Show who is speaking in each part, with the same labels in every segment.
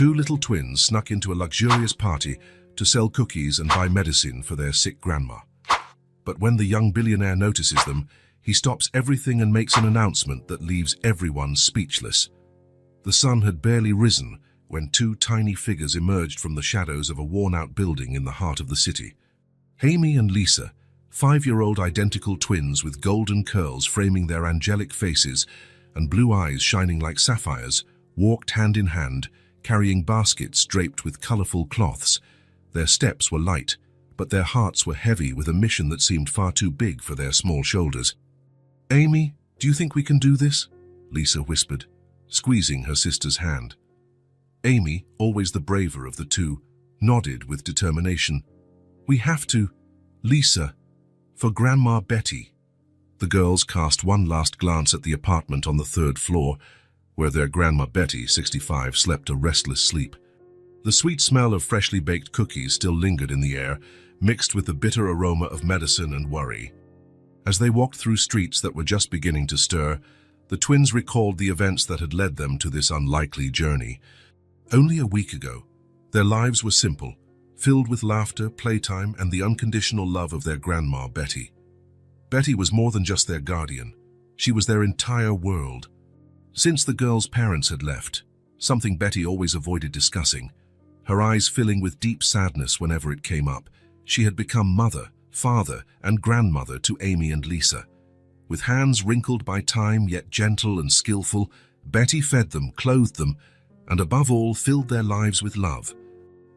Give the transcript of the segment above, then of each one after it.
Speaker 1: Two little twins snuck into a luxurious party to sell cookies and buy medicine for their sick grandma. But when the young billionaire notices them, he stops everything and makes an announcement that leaves everyone speechless. The sun had barely risen when two tiny figures emerged from the shadows of a worn-out building in the heart of the city. Amy and Lisa, 5-year-old identical twins with golden curls framing their angelic faces and blue eyes shining like sapphires, walked hand in hand, carrying baskets draped with colorful cloths. Their steps were light, but their hearts were heavy with a mission that seemed far too big for their small shoulders. "Amy, do you think we can do this?" Lisa whispered, squeezing her sister's hand. Amy, always the braver of the two, nodded with determination. "We have to, Lisa, for Grandma Betty." The girls cast one last glance at the apartment on the 3rd floor, where their Grandma Betty, 65, slept a restless sleep. The sweet smell of freshly baked cookies still lingered in the air, mixed with the bitter aroma of medicine and worry. As they walked through streets that were just beginning to stir, the twins recalled the events that had led them to this unlikely journey. Only a week ago, their lives were simple, filled with laughter, playtime, and the unconditional love of their Grandma Betty. Betty was more than just their guardian. She was their entire world. Since the girls' parents had left, something Betty always avoided discussing, her eyes filling with deep sadness whenever it came up, she had become mother, father, and grandmother to Amy and Lisa. With hands wrinkled by time yet gentle and skillful, Betty fed them, clothed them, and above all filled their lives with love.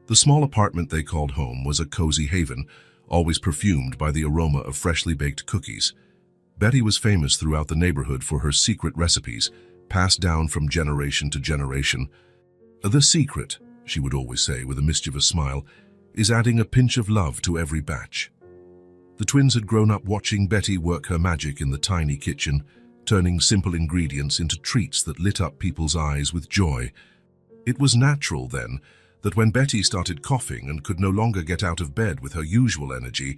Speaker 1: The small apartment they called home was a cozy haven, always perfumed by the aroma of freshly baked cookies. Betty was famous throughout the neighborhood for her secret recipes, passed down from generation to generation. "The secret," she would always say with a mischievous smile, "is adding a pinch of love to every batch." The twins had grown up watching Betty work her magic in the tiny kitchen, turning simple ingredients into treats that lit up people's eyes with joy. It was natural, then, that when Betty started coughing and could no longer get out of bed with her usual energy,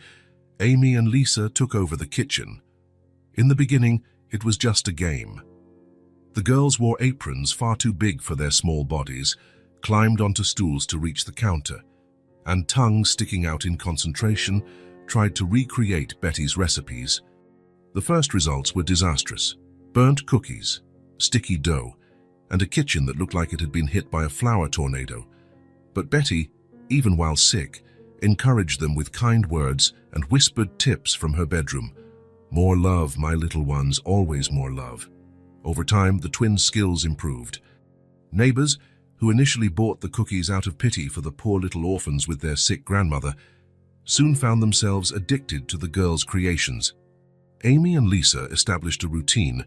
Speaker 1: Amy and Lisa took over the kitchen. In the beginning, it was just a game. The girls wore aprons far too big for their small bodies, climbed onto stools to reach the counter, and tongues sticking out in concentration, tried to recreate Betty's recipes. The first results were disastrous. Burnt cookies, sticky dough, and a kitchen that looked like it had been hit by a flour tornado. But Betty, even while sick, encouraged them with kind words and whispered tips from her bedroom. "More love, my little ones, always more love." Over time, the twins' skills improved. Neighbors, who initially bought the cookies out of pity for the poor little orphans with their sick grandmother, soon found themselves addicted to the girls' creations. Amy and Lisa established a routine.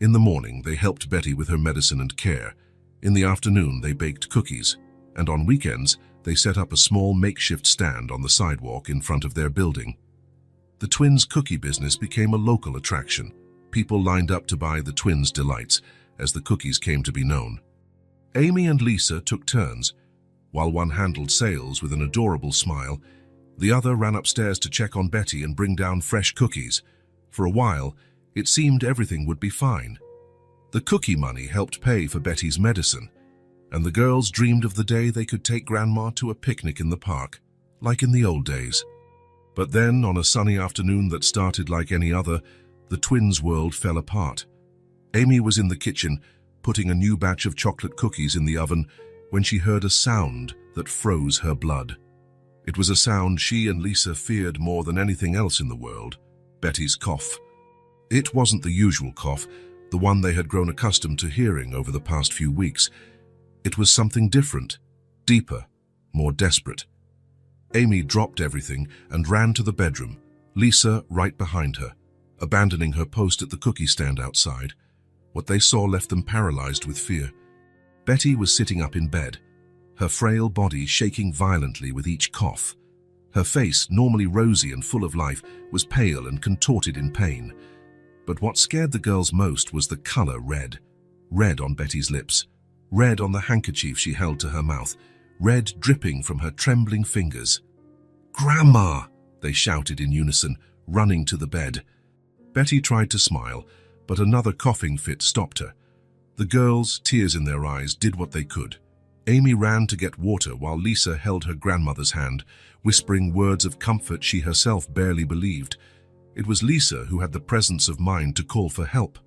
Speaker 1: In the morning, they helped Betty with her medicine and care. In the afternoon, they baked cookies. And on weekends, they set up a small makeshift stand on the sidewalk in front of their building. The twins' cookie business became a local attraction. People lined up to buy the twins' delights, as the cookies came to be known. Amy and Lisa took turns. While one handled sales with an adorable smile, the other ran upstairs to check on Betty and bring down fresh cookies. For a while, it seemed everything would be fine. The cookie money helped pay for Betty's medicine, and the girls dreamed of the day they could take Grandma to a picnic in the park, like in the old days. But then, on a sunny afternoon that started like any other, the twins' world fell apart. Amy was in the kitchen, putting a new batch of chocolate cookies in the oven, when she heard a sound that froze her blood. It was a sound she and Lisa feared more than anything else in the world: Betty's cough. It wasn't the usual cough, the one they had grown accustomed to hearing over the past few weeks. It was something different, deeper, more desperate. Amy dropped everything and ran to the bedroom, Lisa right behind her, abandoning her post at the cookie stand outside. What they saw left them paralyzed with fear. Betty was sitting up in bed, her frail body shaking violently with each cough. Her face, normally rosy and full of life, was pale and contorted in pain. But what scared the girls most was the color red. Red on Betty's lips, red on the handkerchief she held to her mouth, red dripping from her trembling fingers. "Grandma!" they shouted in unison, running to the bed. Betty tried to smile, but another coughing fit stopped her. The girls, tears in their eyes, did what they could. Amy ran to get water while Lisa held her grandmother's hand, whispering words of comfort she herself barely believed. It was Lisa who had the presence of mind to call for help.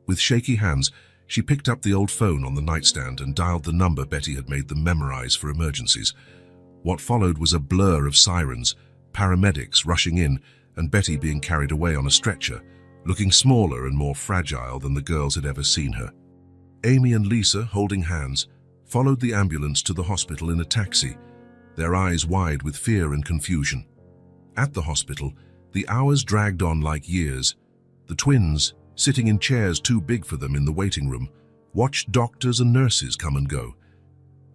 Speaker 1: With shaky hands, she picked up the old phone on the nightstand and dialed the number Betty had made them memorize for emergencies. What followed was a blur of sirens, paramedics rushing in, and Betty being carried away on a stretcher, looking smaller and more fragile than the girls had ever seen her. Amy and Lisa, holding hands, followed the ambulance to the hospital in a taxi, their eyes wide with fear and confusion. At the hospital, the hours dragged on like years. The twins, sitting in chairs too big for them in the waiting room, watched doctors and nurses come and go,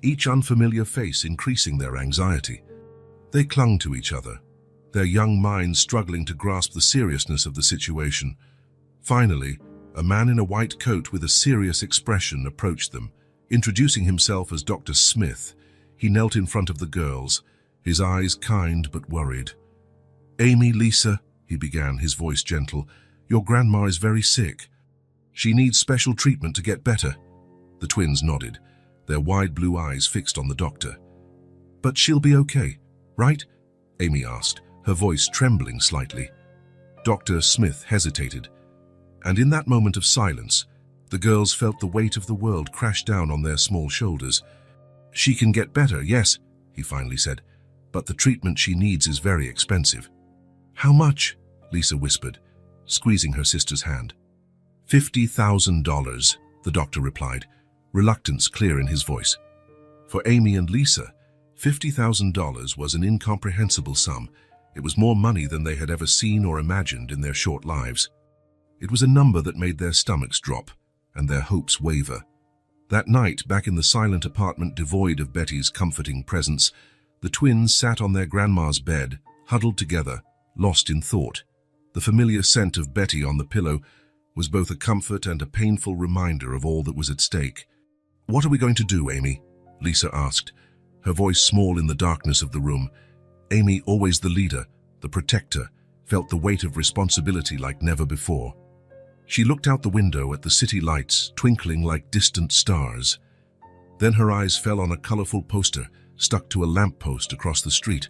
Speaker 1: each unfamiliar face increasing their anxiety. They clung to each other, their young minds struggling to grasp the seriousness of the situation. Finally, a man in a white coat with a serious expression approached them. Introducing himself as Dr. Smith, he knelt in front of the girls, his eyes kind but worried. "Amy, Lisa," he began, his voice gentle, "your grandma is very sick. She needs special treatment to get better." The twins nodded, their wide blue eyes fixed on the doctor. "But she'll be okay, right?" Amy asked, her voice trembling slightly. Dr. Smith hesitated, and in that moment of silence, the girls felt the weight of the world crash down on their small shoulders. "She can get better, yes," he finally said, "but the treatment she needs is very expensive." "How much?" Lisa whispered, squeezing her sister's hand. $50,000, the doctor replied, reluctance clear in his voice. For Amy and Lisa, $50,000 was an incomprehensible sum. It was more money than they had ever seen or imagined in their short lives. It was a number that made their stomachs drop and their hopes waver. That night, back in the silent apartment devoid of Betty's comforting presence, the twins sat on their grandma's bed, huddled together, lost in thought. The familiar scent of Betty on the pillow was both a comfort and a painful reminder of all that was at stake. "What are we going to do, Amy?" Lisa asked, her voice small in the darkness of the room. Amy, always the leader, the protector, felt the weight of responsibility like never before. She looked out the window at the city lights twinkling like distant stars. Then her eyes fell on a colorful poster stuck to a lamppost across the street.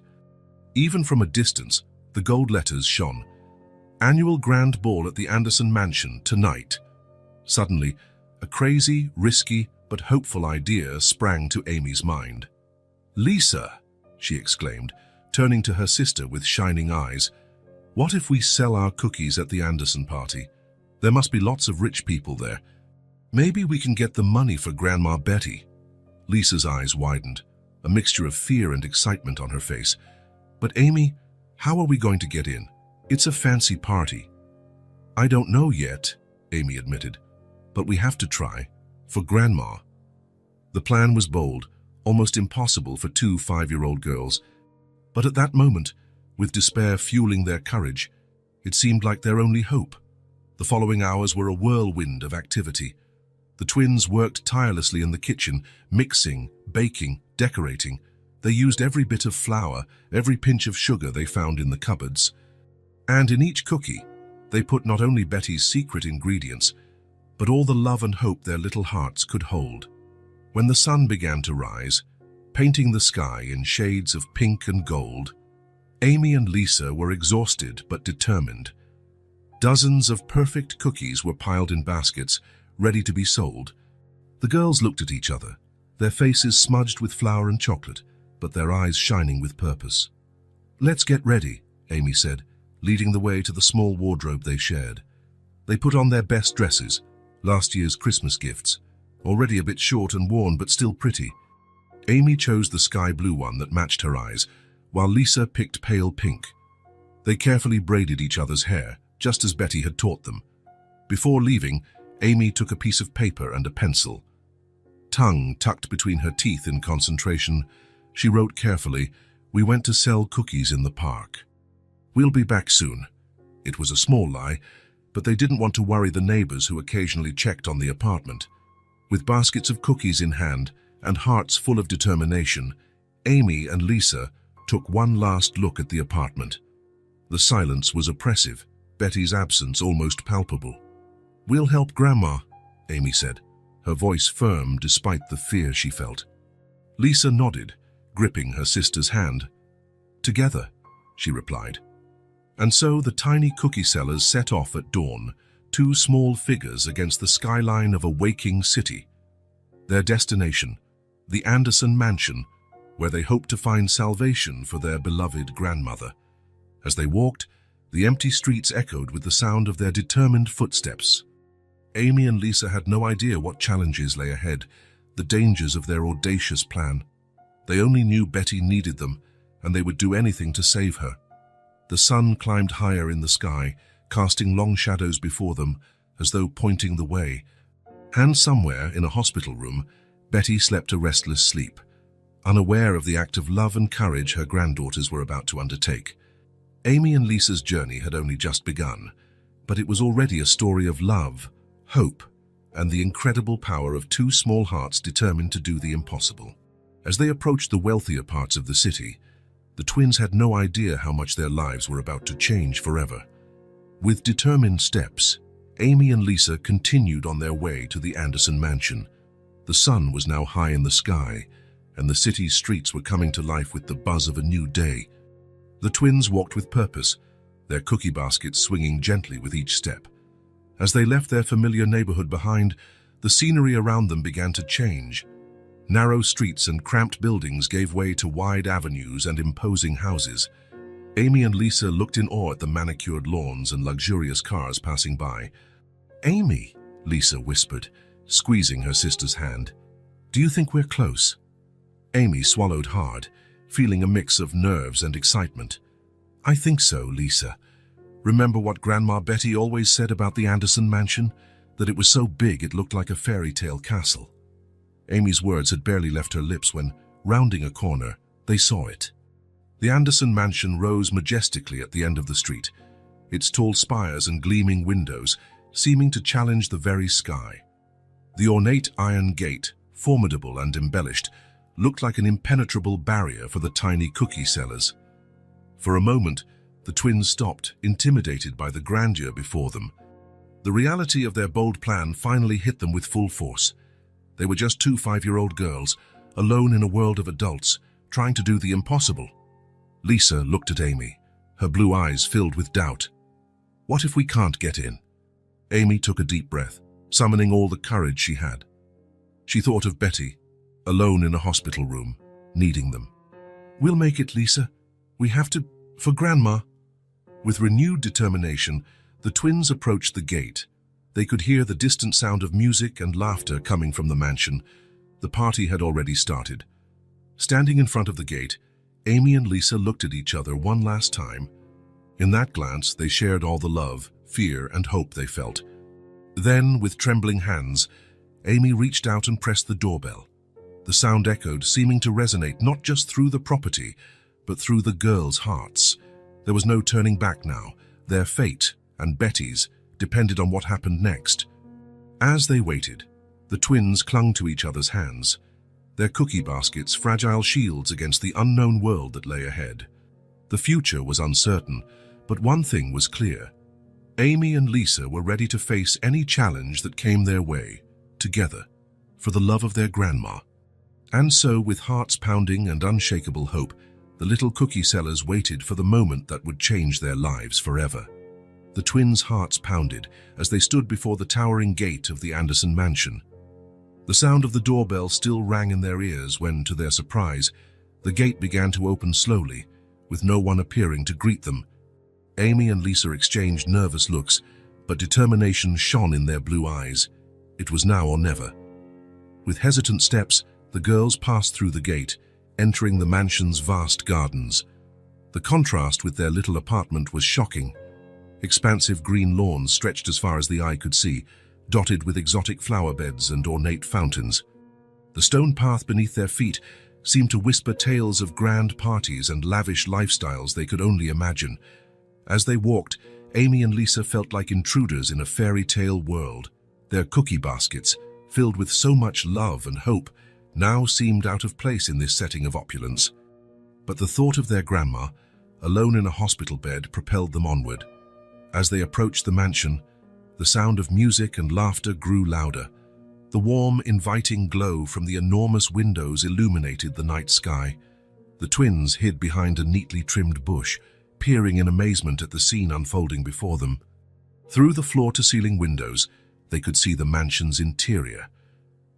Speaker 1: Even from a distance, the gold letters shone. "Annual Grand Ball at the Anderson Mansion tonight." Suddenly, a crazy, risky, but hopeful idea sprang to Amy's mind. "Lisa," she exclaimed, turning to her sister with shining eyes, "what if we sell our cookies at the Anderson party? There must be lots of rich people there. Maybe we can get the money for Grandma Betty." Lisa's eyes widened, a mixture of fear and excitement on her face. "But Amy, how are we going to get in? It's a fancy party." "I don't know yet," Amy admitted, "but we have to try. For Grandma." The plan was bold, almost impossible for two 5-year-old girls. But at that moment, with despair fueling their courage, it seemed like their only hope. The following hours were a whirlwind of activity. The twins worked tirelessly in the kitchen, mixing, baking, decorating. They used every bit of flour, every pinch of sugar they found in the cupboards. And in each cookie, they put not only Betty's secret ingredients, but all the love and hope their little hearts could hold. When the sun began to rise, painting the sky in shades of pink and gold, Amy and Lisa were exhausted but determined. Dozens of perfect cookies were piled in baskets, ready to be sold. The girls looked at each other, their faces smudged with flour and chocolate, but their eyes shining with purpose. "Let's get ready," Amy said, leading the way to the small wardrobe they shared. They put on their best dresses, last year's Christmas gifts, already a bit short and worn but still pretty. Amy chose the sky blue one that matched her eyes, while Lisa picked pale pink. They carefully braided each other's hair, just as Betty had taught them. Before leaving, Amy took a piece of paper and a pencil. Tongue tucked between her teeth in concentration, she wrote carefully, "We went to sell cookies in the park. We'll be back soon." It was a small lie, but they didn't want to worry the neighbors who occasionally checked on the apartment. With baskets of cookies in hand and hearts full of determination, Amy and Lisa took one last look at the apartment. The silence was oppressive, Betty's absence almost palpable. "We'll help Grandma," Amy said, her voice firm despite the fear she felt. Lisa nodded, gripping her sister's hand. "Together," she replied. And so the tiny cookie sellers set off at dawn, two small figures against the skyline of a waking city. Their destination, the Anderson mansion, where they hoped to find salvation for their beloved grandmother. As they walked, the empty streets echoed with the sound of their determined footsteps. Amy and Lisa had no idea what challenges lay ahead, the dangers of their audacious plan. They only knew Betty needed them, and they would do anything to save her. The sun climbed higher in the sky, casting long shadows before them, as though pointing the way. And somewhere in a hospital room, Betty slept a restless sleep, unaware of the act of love and courage her granddaughters were about to undertake. Amy and Lisa's journey had only just begun, but it was already a story of love, hope, and the incredible power of two small hearts determined to do the impossible. As they approached the wealthier parts of the city, the twins had no idea how much their lives were about to change forever. With determined steps, Amy and Lisa continued on their way to the Anderson mansion. The sun was now high in the sky, and the city's streets were coming to life with the buzz of a new day. The twins walked with purpose, their cookie baskets swinging gently with each step. As they left their familiar neighborhood behind, the scenery around them began to change. Narrow streets and cramped buildings gave way to wide avenues and imposing houses. Amy and Lisa looked in awe at the manicured lawns and luxurious cars passing by. "Amy," Lisa whispered, squeezing her sister's hand, "do you think we're close?" Amy swallowed hard, feeling a mix of nerves and excitement. "I think so, Lisa. Remember what Grandma Betty always said about the Anderson mansion? That it was so big it looked like a fairy tale castle." Amy's words had barely left her lips when, rounding a corner, they saw it. The Anderson mansion rose majestically at the end of the street, its tall spires and gleaming windows seeming to challenge the very sky. The ornate iron gate, formidable and embellished, looked like an impenetrable barrier for the tiny cookie sellers. For a moment, the twins stopped, intimidated by the grandeur before them. The reality of their bold plan finally hit them with full force. They were just two 5-year-old girls, alone in a world of adults, trying to do the impossible. Lisa looked at Amy, her blue eyes filled with doubt. "What if we can't get in?" Amy took a deep breath, summoning all the courage she had. She thought of Betty, alone in a hospital room, needing them. "We'll make it, Lisa. We have to, for Grandma." With renewed determination, the twins approached the gate. They could hear the distant sound of music and laughter coming from the mansion. The party had already started. Standing in front of the gate, Amy and Lisa looked at each other one last time. In that glance, they shared all the love, fear, and hope they felt. Then, with trembling hands, Amy reached out and pressed the doorbell. The sound echoed, seeming to resonate not just through the property, but through the girls' hearts. There was no turning back now. Their fate, and Betty's, depended on what happened next. As they waited, the twins clung to each other's hands, their cookie baskets fragile shields against the unknown world that lay ahead. The future was uncertain, but one thing was clear. Amy and Lisa were ready to face any challenge that came their way, together, for the love of their grandma. And so, with hearts pounding and unshakable hope, the little cookie sellers waited for the moment that would change their lives forever. The twins' hearts pounded as they stood before the towering gate of the Anderson mansion. The sound of the doorbell still rang in their ears when, to their surprise, the gate began to open slowly, with no one appearing to greet them. Amy and Lisa exchanged nervous looks, but determination shone in their blue eyes. It was now or never. With hesitant steps, the girls passed through the gate, entering the mansion's vast gardens. The contrast with their little apartment was shocking. Expansive green lawns stretched as far as the eye could see, dotted with exotic flower beds and ornate fountains. The stone path beneath their feet seemed to whisper tales of grand parties and lavish lifestyles they could only imagine. As they walked, Amy and Lisa felt like intruders in a fairy tale world. Their cookie baskets, filled with so much love and hope, now seemed out of place in this setting of opulence. But the thought of their grandma, alone in a hospital bed, propelled them onward. As they approached the mansion, the sound of music and laughter grew louder. The warm, inviting glow from the enormous windows illuminated the night sky. The twins hid behind a neatly trimmed bush, peering in amazement at the scene unfolding before them. Through the floor-to-ceiling windows, they could see the mansion's interior.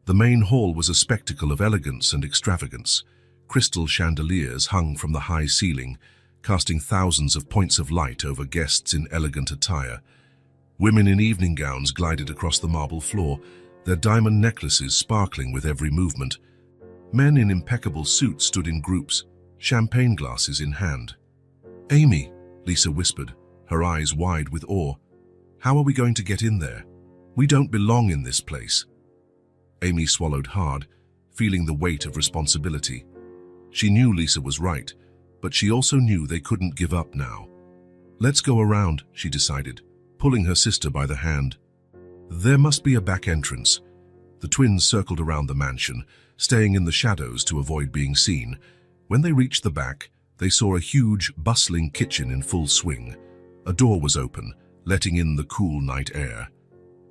Speaker 1: The main hall was a spectacle of elegance and extravagance. Crystal chandeliers hung from the high ceiling, casting thousands of points of light over guests in elegant attire. Women in evening gowns glided across the marble floor, their diamond necklaces sparkling with every movement. Men in impeccable suits stood in groups, champagne glasses in hand. "Amy," Lisa whispered, her eyes wide with awe. "How are we going to get in there? We don't belong in this place." Amy swallowed hard, feeling the weight of responsibility. She knew Lisa was right, but she also knew they couldn't give up now. "Let's go around," she decided, pulling her sister by the hand. There must be a back entrance. The twins circled around the mansion, staying in the shadows to avoid being seen. When they reached the back, they saw a huge, bustling kitchen in full swing. A door was open, letting in the cool night air.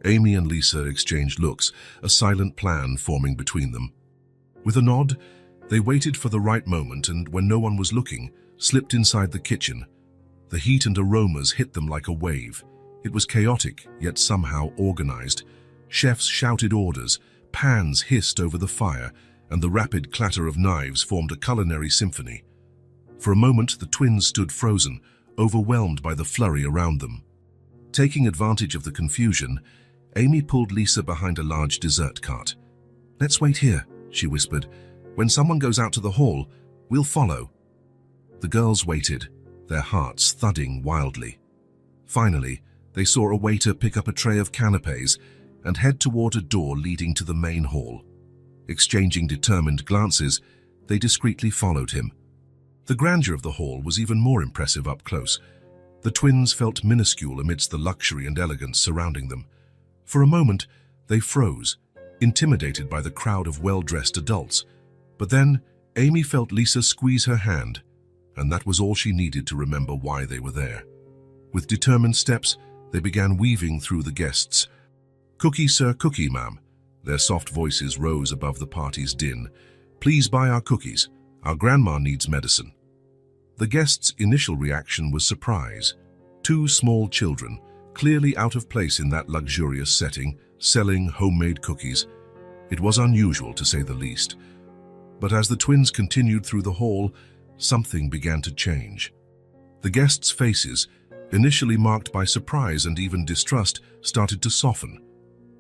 Speaker 1: Amy and Lisa exchanged looks, a silent plan forming between them. With a nod, they waited for the right moment and, when no one was looking, slipped inside the kitchen. The heat and aromas hit them like a wave. It was chaotic, yet somehow organized. Chefs shouted orders, pans hissed over the fire, and the rapid clatter of knives formed a culinary symphony. For a moment, the twins stood frozen, overwhelmed by the flurry around them. Taking advantage of the confusion, Amy pulled Lisa behind a large dessert cart. "Let's wait here," she whispered. "When someone goes out to the hall, we'll follow." The girls waited, their hearts thudding wildly. Finally, they saw a waiter pick up a tray of canapes and head toward a door leading to the main hall. Exchanging determined glances, they discreetly followed him. The grandeur of the hall was even more impressive up close. The twins felt minuscule amidst the luxury and elegance surrounding them. For a moment, they froze, intimidated by the crowd of well-dressed adults. But then, Amy felt Lisa squeeze her hand, and that was all she needed to remember why they were there. With determined steps, they began weaving through the guests. "Cookie, sir, cookie, ma'am." Their soft voices rose above the party's din. "Please buy our cookies. Our grandma needs medicine." The guests' initial reaction was surprise. Two small children, clearly out of place in that luxurious setting, selling homemade cookies. It was unusual, to say the least. But as the twins continued through the hall, something began to change. The guests' faces, initially marked by surprise and even distrust, started to soften.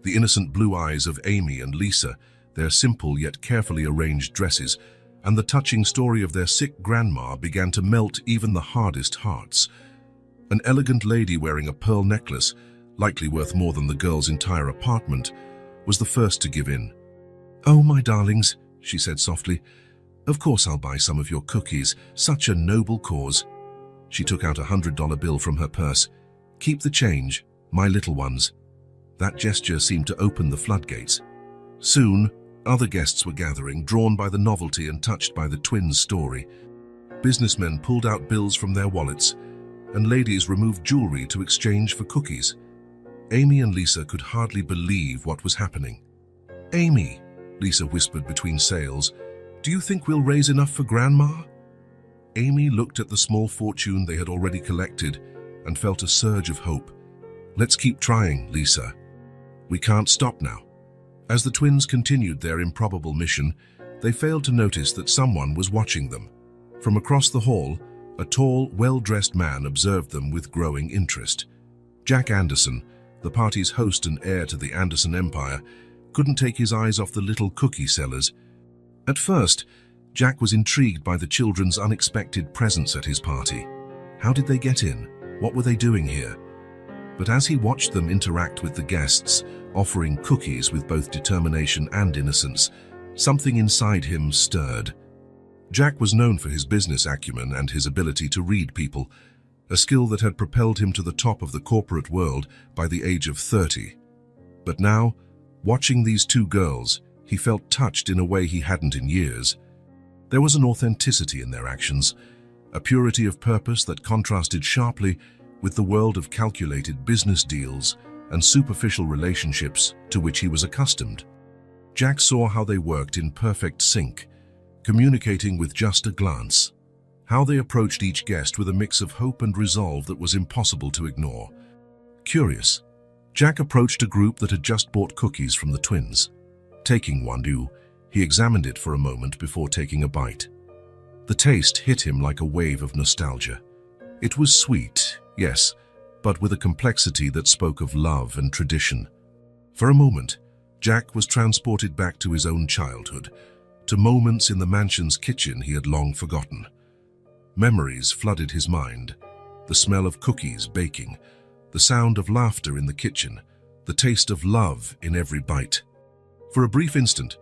Speaker 1: The innocent blue eyes of Amy and Lisa, their simple yet carefully arranged dresses, and the touching story of their sick grandma began to melt even the hardest hearts. An elegant lady wearing a pearl necklace, likely worth more than the girl's entire apartment, was the first to give in. "Oh, my darlings," she said softly, "of course I'll buy some of your cookies. Such a noble cause." She took out a $100 bill from her purse. "Keep the change, my little ones." That gesture seemed to open the floodgates. Soon, other guests were gathering, drawn by the novelty and touched by the twins' story. Businessmen pulled out bills from their wallets, and ladies removed jewelry to exchange for cookies. Amy and Lisa could hardly believe what was happening. "Amy," Lisa whispered between sales, "do you think we'll raise enough for Grandma?" Amy looked at the small fortune they had already collected and felt a surge of hope. "Let's keep trying, Lisa. We can't stop now." As the twins continued their improbable mission, they failed to notice that someone was watching them. From across the hall, a tall, well-dressed man observed them with growing interest. Jack Anderson, the party's host and heir to the Anderson Empire, couldn't take his eyes off the little cookie sellers. At first, Jack was intrigued by the children's unexpected presence at his party. How did they get in? What were they doing here? But as he watched them interact with the guests, offering cookies with both determination and innocence, something inside him stirred. Jack was known for his business acumen and his ability to read people, a skill that had propelled him to the top of the corporate world by the age of 30. But now, watching these two girls, he felt touched in a way he hadn't in years. There was an authenticity in their actions, a purity of purpose that contrasted sharply with the world of calculated business deals and superficial relationships to which he was accustomed. Jack saw how they worked in perfect sync, communicating with just a glance. How they approached each guest with a mix of hope and resolve that was impossible to ignore. Curious, Jack approached a group that had just bought cookies from the twins. Taking one, he examined it for a moment before taking a bite. The taste hit him like a wave of nostalgia. It was sweet, yes, but with a complexity that spoke of love and tradition. For a moment, Jack was transported back to his own childhood, to moments in the mansion's kitchen he had long forgotten. Memories flooded his mind, the smell of cookies baking, the sound of laughter in the kitchen, the taste of love in every bite. For a brief instant,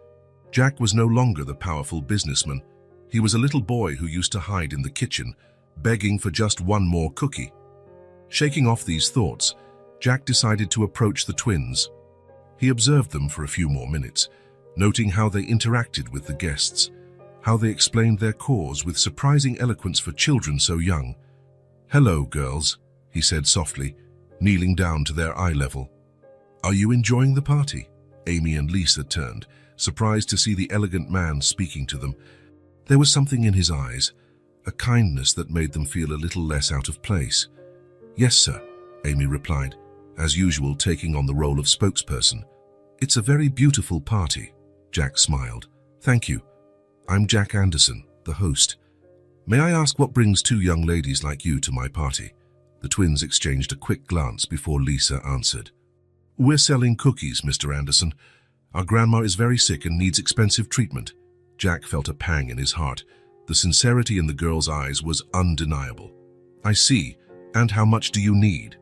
Speaker 1: Jack was no longer the powerful businessman. He was a little boy who used to hide in the kitchen, begging for just one more cookie. Shaking off these thoughts, Jack decided to approach the twins. He observed them for a few more minutes, noting how they interacted with the guests, how they explained their cause with surprising eloquence for children so young. "Hello, girls," he said softly, kneeling down to their eye level. "Are you enjoying the party?" Amy and Lisa turned, surprised to see the elegant man speaking to them. There was something in his eyes, a kindness that made them feel a little less out of place. "Yes, sir," Amy replied, as usual taking on the role of spokesperson. "It's a very beautiful party," Jack smiled. "Thank you. I'm Jack Anderson, the host. May I ask what brings two young ladies like you to my party?" The twins exchanged a quick glance before Lisa answered. "We're selling cookies, Mr. Anderson. Our grandma is very sick and needs expensive treatment." Jack felt a pang in his heart. The sincerity in the girl's eyes was undeniable. "I see. And how much do you need?"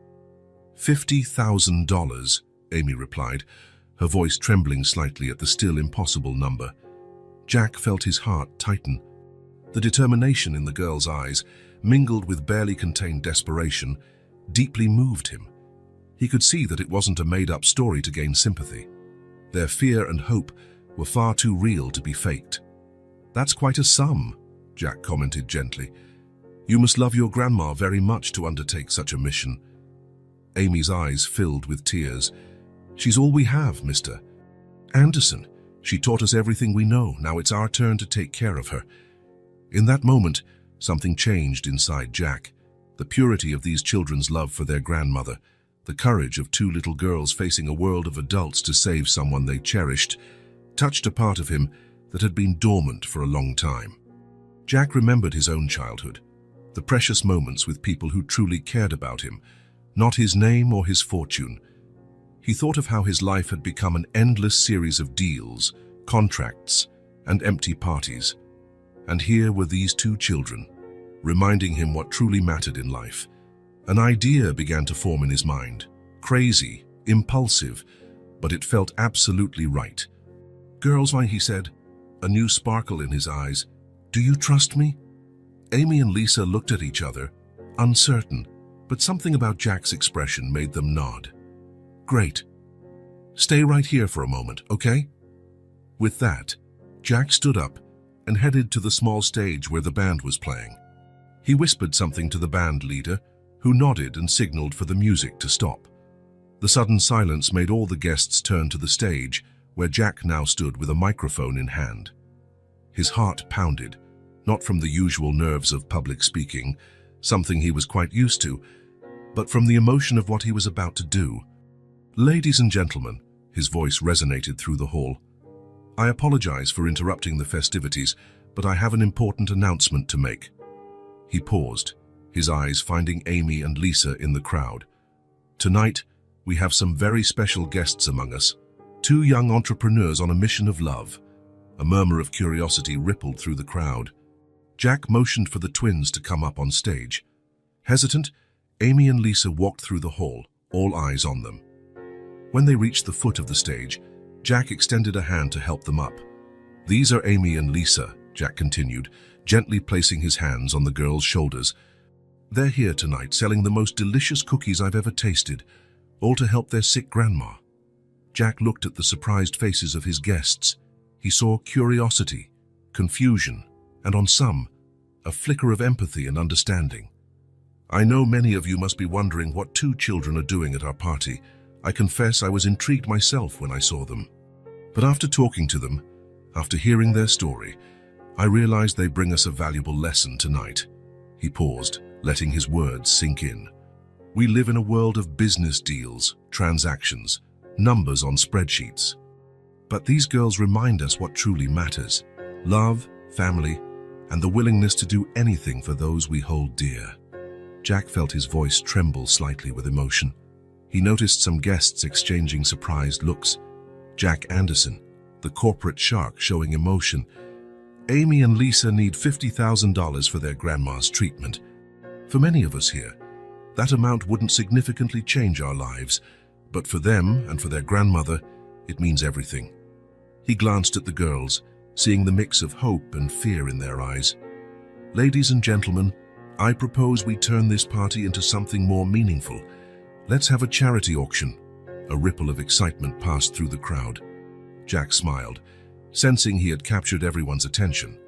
Speaker 1: $50,000, Amy replied, her voice trembling slightly at the still impossible number. Jack felt his heart tighten. The determination in the girl's eyes, mingled with barely contained desperation, deeply moved him. He could see that it wasn't a made-up story to gain sympathy. Their fear and hope were far too real to be faked. "That's quite a sum," Jack commented gently. "You must love your grandma very much to undertake such a mission." Amy's eyes filled with tears. "She's all we have, Mr. Anderson. She taught us everything we know. Now it's our turn to take care of her." In that moment, something changed inside Jack. The purity of these children's love for their grandmother, the courage of two little girls facing a world of adults to save someone they cherished, touched a part of him that had been dormant for a long time. Jack remembered his own childhood, the precious moments with people who truly cared about him, not his name or his fortune. He thought of how his life had become an endless series of deals, contracts, and empty parties. And here were these two children, reminding him what truly mattered in life. An idea began to form in his mind, crazy, impulsive, but it felt absolutely right. "Girls, he said, a new sparkle in his eyes. "Do you trust me?" Amy and Lisa looked at each other, uncertain, but something about Jack's expression made them nod. "Great. Stay right here for a moment, okay?" With that, Jack stood up and headed to the small stage where the band was playing. He whispered something to the band leader, who nodded and signaled for the music to stop. The sudden silence made all the guests turn to the stage, where Jack now stood with a microphone in hand. His heart pounded, not from the usual nerves of public speaking, something he was quite used to, but from the emotion of what he was about to do. "Ladies and gentlemen," his voice resonated through the hall, "I apologize for interrupting the festivities, but I have an important announcement to make." He paused, his eyes finding Amy and Lisa in the crowd. "Tonight, we have some very special guests among us, two young entrepreneurs on a mission of love." A murmur of curiosity rippled through the crowd. Jack motioned for the twins to come up on stage. Hesitant, Amy and Lisa walked through the hall, all eyes on them. When they reached the foot of the stage, Jack extended a hand to help them up. "These are Amy and Lisa," Jack continued, gently placing his hands on the girls' shoulders. "They're here tonight selling the most delicious cookies I've ever tasted, all to help their sick grandma." Jack looked at the surprised faces of his guests. He saw curiosity, confusion, and on some, a flicker of empathy and understanding. "I know many of you must be wondering what two children are doing at our party. I confess I was intrigued myself when I saw them." But after talking to them, after hearing their story, I realized they bring us a valuable lesson tonight. He paused, letting his words sink in. We live in a world of business deals, transactions, numbers on spreadsheets. But these girls remind us what truly matters: love, family, and the willingness to do anything for those we hold dear. Jack felt his voice tremble slightly with emotion. He noticed some guests exchanging surprised looks. Jack Anderson, the corporate shark, showing emotion. Amy and Lisa need $50,000 for their grandma's treatment. For many of us here, that amount wouldn't significantly change our lives, but for them and for their grandmother, it means everything. He glanced at the girls, seeing the mix of hope and fear in their eyes. Ladies and gentlemen, I propose we turn this party into something more meaningful. Let's have a charity auction. A ripple of excitement passed through the crowd. Jack smiled, sensing he had captured everyone's attention.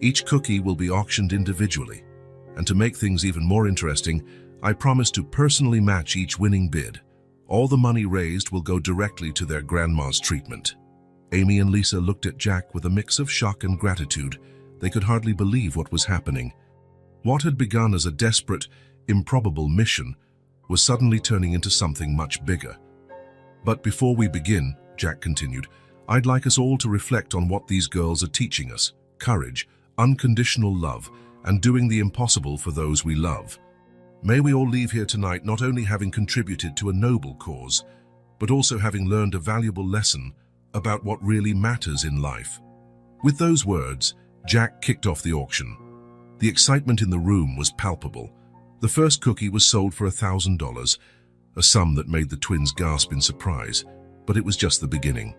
Speaker 1: Each cookie will be auctioned individually, and to make things even more interesting, I promise to personally match each winning bid. All the money raised will go directly to their grandma's treatment. Amy and Lisa looked at Jack with a mix of shock and gratitude. They could hardly believe what was happening. What had begun as a desperate, improbable mission was suddenly turning into something much bigger. But before we begin, Jack continued, I'd like us all to reflect on what these girls are teaching us: courage, unconditional love, and doing the impossible for those we love. May we all leave here tonight not only having contributed to a noble cause, but also having learned a valuable lesson about what really matters in life. With those words, Jack kicked off the auction. The excitement in the room was palpable. The first cookie was sold for $1,000, a sum that made the twins gasp in surprise, but it was just the beginning.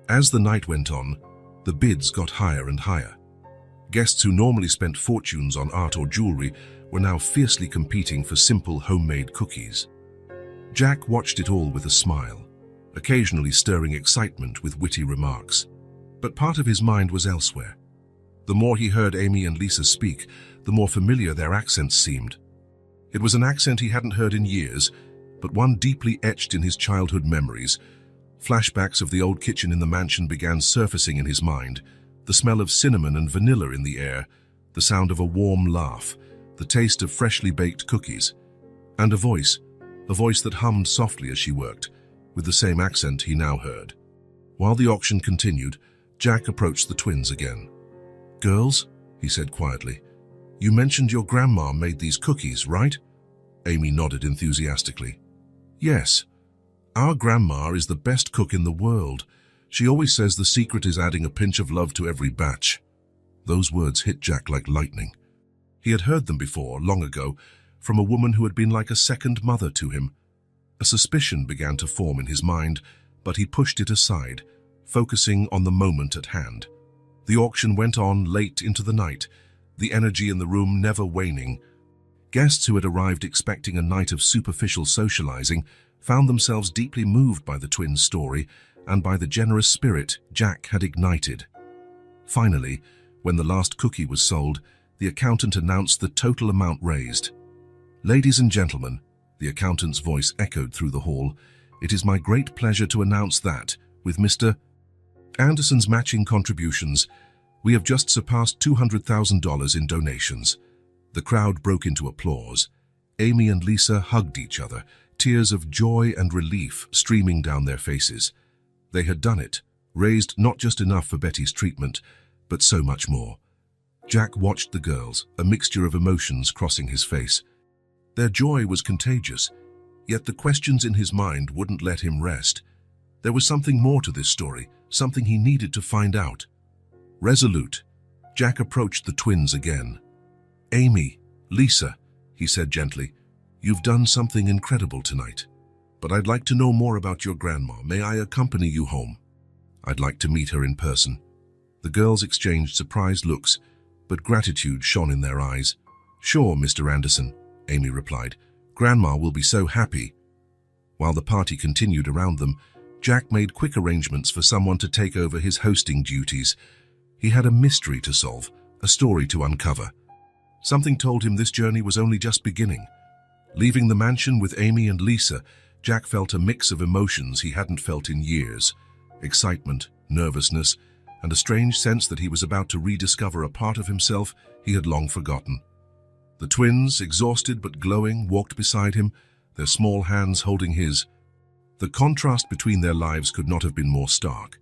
Speaker 1: As the night went on, the bids got higher and higher. Guests who normally spent fortunes on art or jewelry were now fiercely competing for simple homemade cookies. Jack watched it all with a smile, occasionally stirring excitement with witty remarks. But part of his mind was elsewhere. The more he heard Amy and Lisa speak, the more familiar their accents seemed. It was an accent he hadn't heard in years, but one deeply etched in his childhood memories. Flashbacks of the old kitchen in the mansion began surfacing in his mind, the smell of cinnamon and vanilla in the air, the sound of a warm laugh, the taste of freshly baked cookies, and a voice that hummed softly as she worked, with the same accent he now heard. While the auction continued, Jack approached the twins again. Girls, he said quietly, you mentioned your grandma made these cookies, right? Amy nodded enthusiastically. Yes. Our grandma is the best cook in the world. She always says the secret is adding a pinch of love to every batch. Those words hit Jack like lightning. He had heard them before, long ago, from a woman who had been like a second mother to him. A suspicion began to form in his mind, but he pushed it aside, focusing on the moment at hand. The auction went on late into the night, the energy in the room never waning. Guests who had arrived expecting a night of superficial socializing found themselves deeply moved by the twins' story and by the generous spirit Jack had ignited. Finally, when the last cookie was sold, the accountant announced the total amount raised. Ladies and gentlemen, the accountant's voice echoed through the hall, it is my great pleasure to announce that, with Mr. Anderson's matching contributions, we have just surpassed $200,000 in donations. The crowd broke into applause. Amy and Lisa hugged each other, tears of joy and relief streaming down their faces. They had done it, raised not just enough for Betty's treatment, but so much more. Jack watched the girls, a mixture of emotions crossing his face. Their joy was contagious, yet the questions in his mind wouldn't let him rest. There was something more to this story, something he needed to find out. Resolute, Jack approached the twins again. Amy, Lisa, he said gently, you've done something incredible tonight. But I'd like to know more about your grandma. May I accompany you home? I'd like to meet her in person. The girls exchanged surprised looks, but gratitude shone in their eyes. Sure, Mr. Anderson, Amy replied. Grandma will be so happy. While the party continued around them, Jack made quick arrangements for someone to take over his hosting duties. He had a mystery to solve, a story to uncover. Something told him this journey was only just beginning. Leaving the mansion with Amy and Lisa, Jack felt a mix of emotions he hadn't felt in years. Excitement, nervousness, and a strange sense that he was about to rediscover a part of himself he had long forgotten. The twins, exhausted but glowing, walked beside him, their small hands holding his. The contrast between their lives could not have been more stark.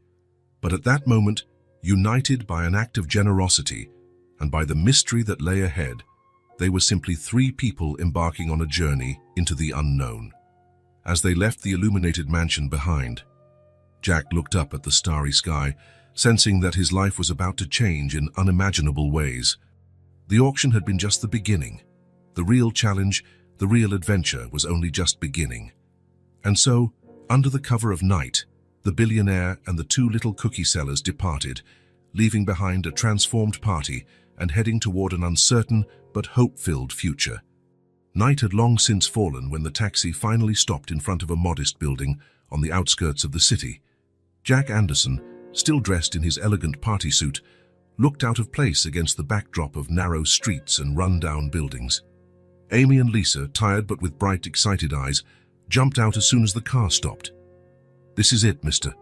Speaker 1: But at that moment, united by an act of generosity and by the mystery that lay ahead, they were simply three people embarking on a journey into the unknown. As they left the illuminated mansion behind, Jack looked up at the starry sky, sensing that his life was about to change in unimaginable ways. The auction had been just the beginning. The real challenge, the real adventure was only just beginning. And so, under the cover of night, the billionaire and the two little cookie sellers departed, leaving behind a transformed party and heading toward an uncertain but hope-filled future. Night had long since fallen when the taxi finally stopped in front of a modest building on the outskirts of the city. Jack Anderson, still dressed in his elegant party suit, looked out of place against the backdrop of narrow streets and run-down buildings. Amy and Lisa, tired but with bright, excited eyes, jumped out as soon as the car stopped. "This is it, Mr.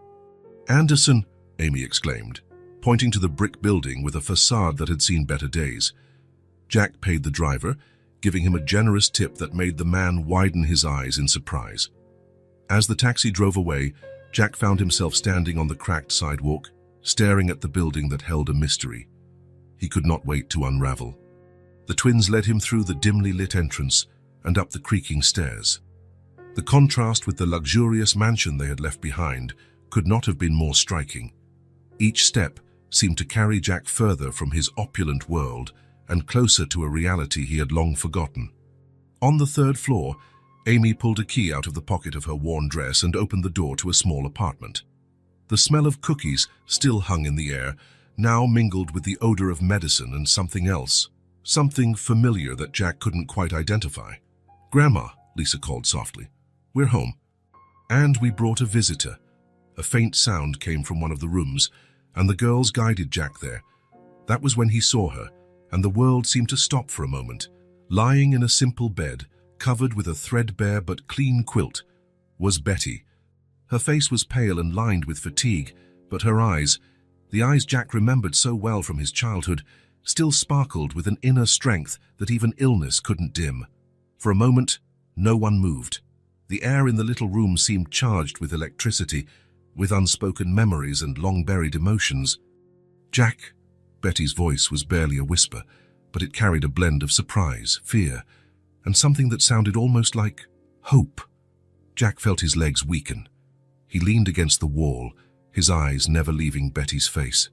Speaker 1: Anderson," Amy exclaimed, pointing to the brick building with a facade that had seen better days. Jack paid the driver, giving him a generous tip that made the man widen his eyes in surprise. As the taxi drove away, Jack found himself standing on the cracked sidewalk, staring at the building that held a mystery. He could not wait to unravel. The twins led him through the dimly lit entrance and up the creaking stairs. The contrast with the luxurious mansion they had left behind could not have been more striking. Each step seemed to carry Jack further from his opulent world and closer to a reality he had long forgotten. On the third floor, Amy pulled a key out of the pocket of her worn dress and opened the door to a small apartment. The smell of cookies still hung in the air, now mingled with the odor of medicine and something else, something familiar that Jack couldn't quite identify. "Grandma," Lisa called softly, "we're home." "And we brought a visitor." A faint sound came from one of the rooms, and the girls guided Jack there. That was when he saw her, and the world seemed to stop for a moment. Lying in a simple bed, covered with a threadbare but clean quilt, was Betty. Her face was pale and lined with fatigue, but her eyes, the eyes Jack remembered so well from his childhood, still sparkled with an inner strength that even illness couldn't dim. For a moment, no one moved. The air in the little room seemed charged with electricity, with unspoken memories and long-buried emotions. "Jack," Betty's voice was barely a whisper, but it carried a blend of surprise, fear, and something that sounded almost like hope. Jack felt his legs weaken. He leaned against the wall, his eyes never leaving Betty's face.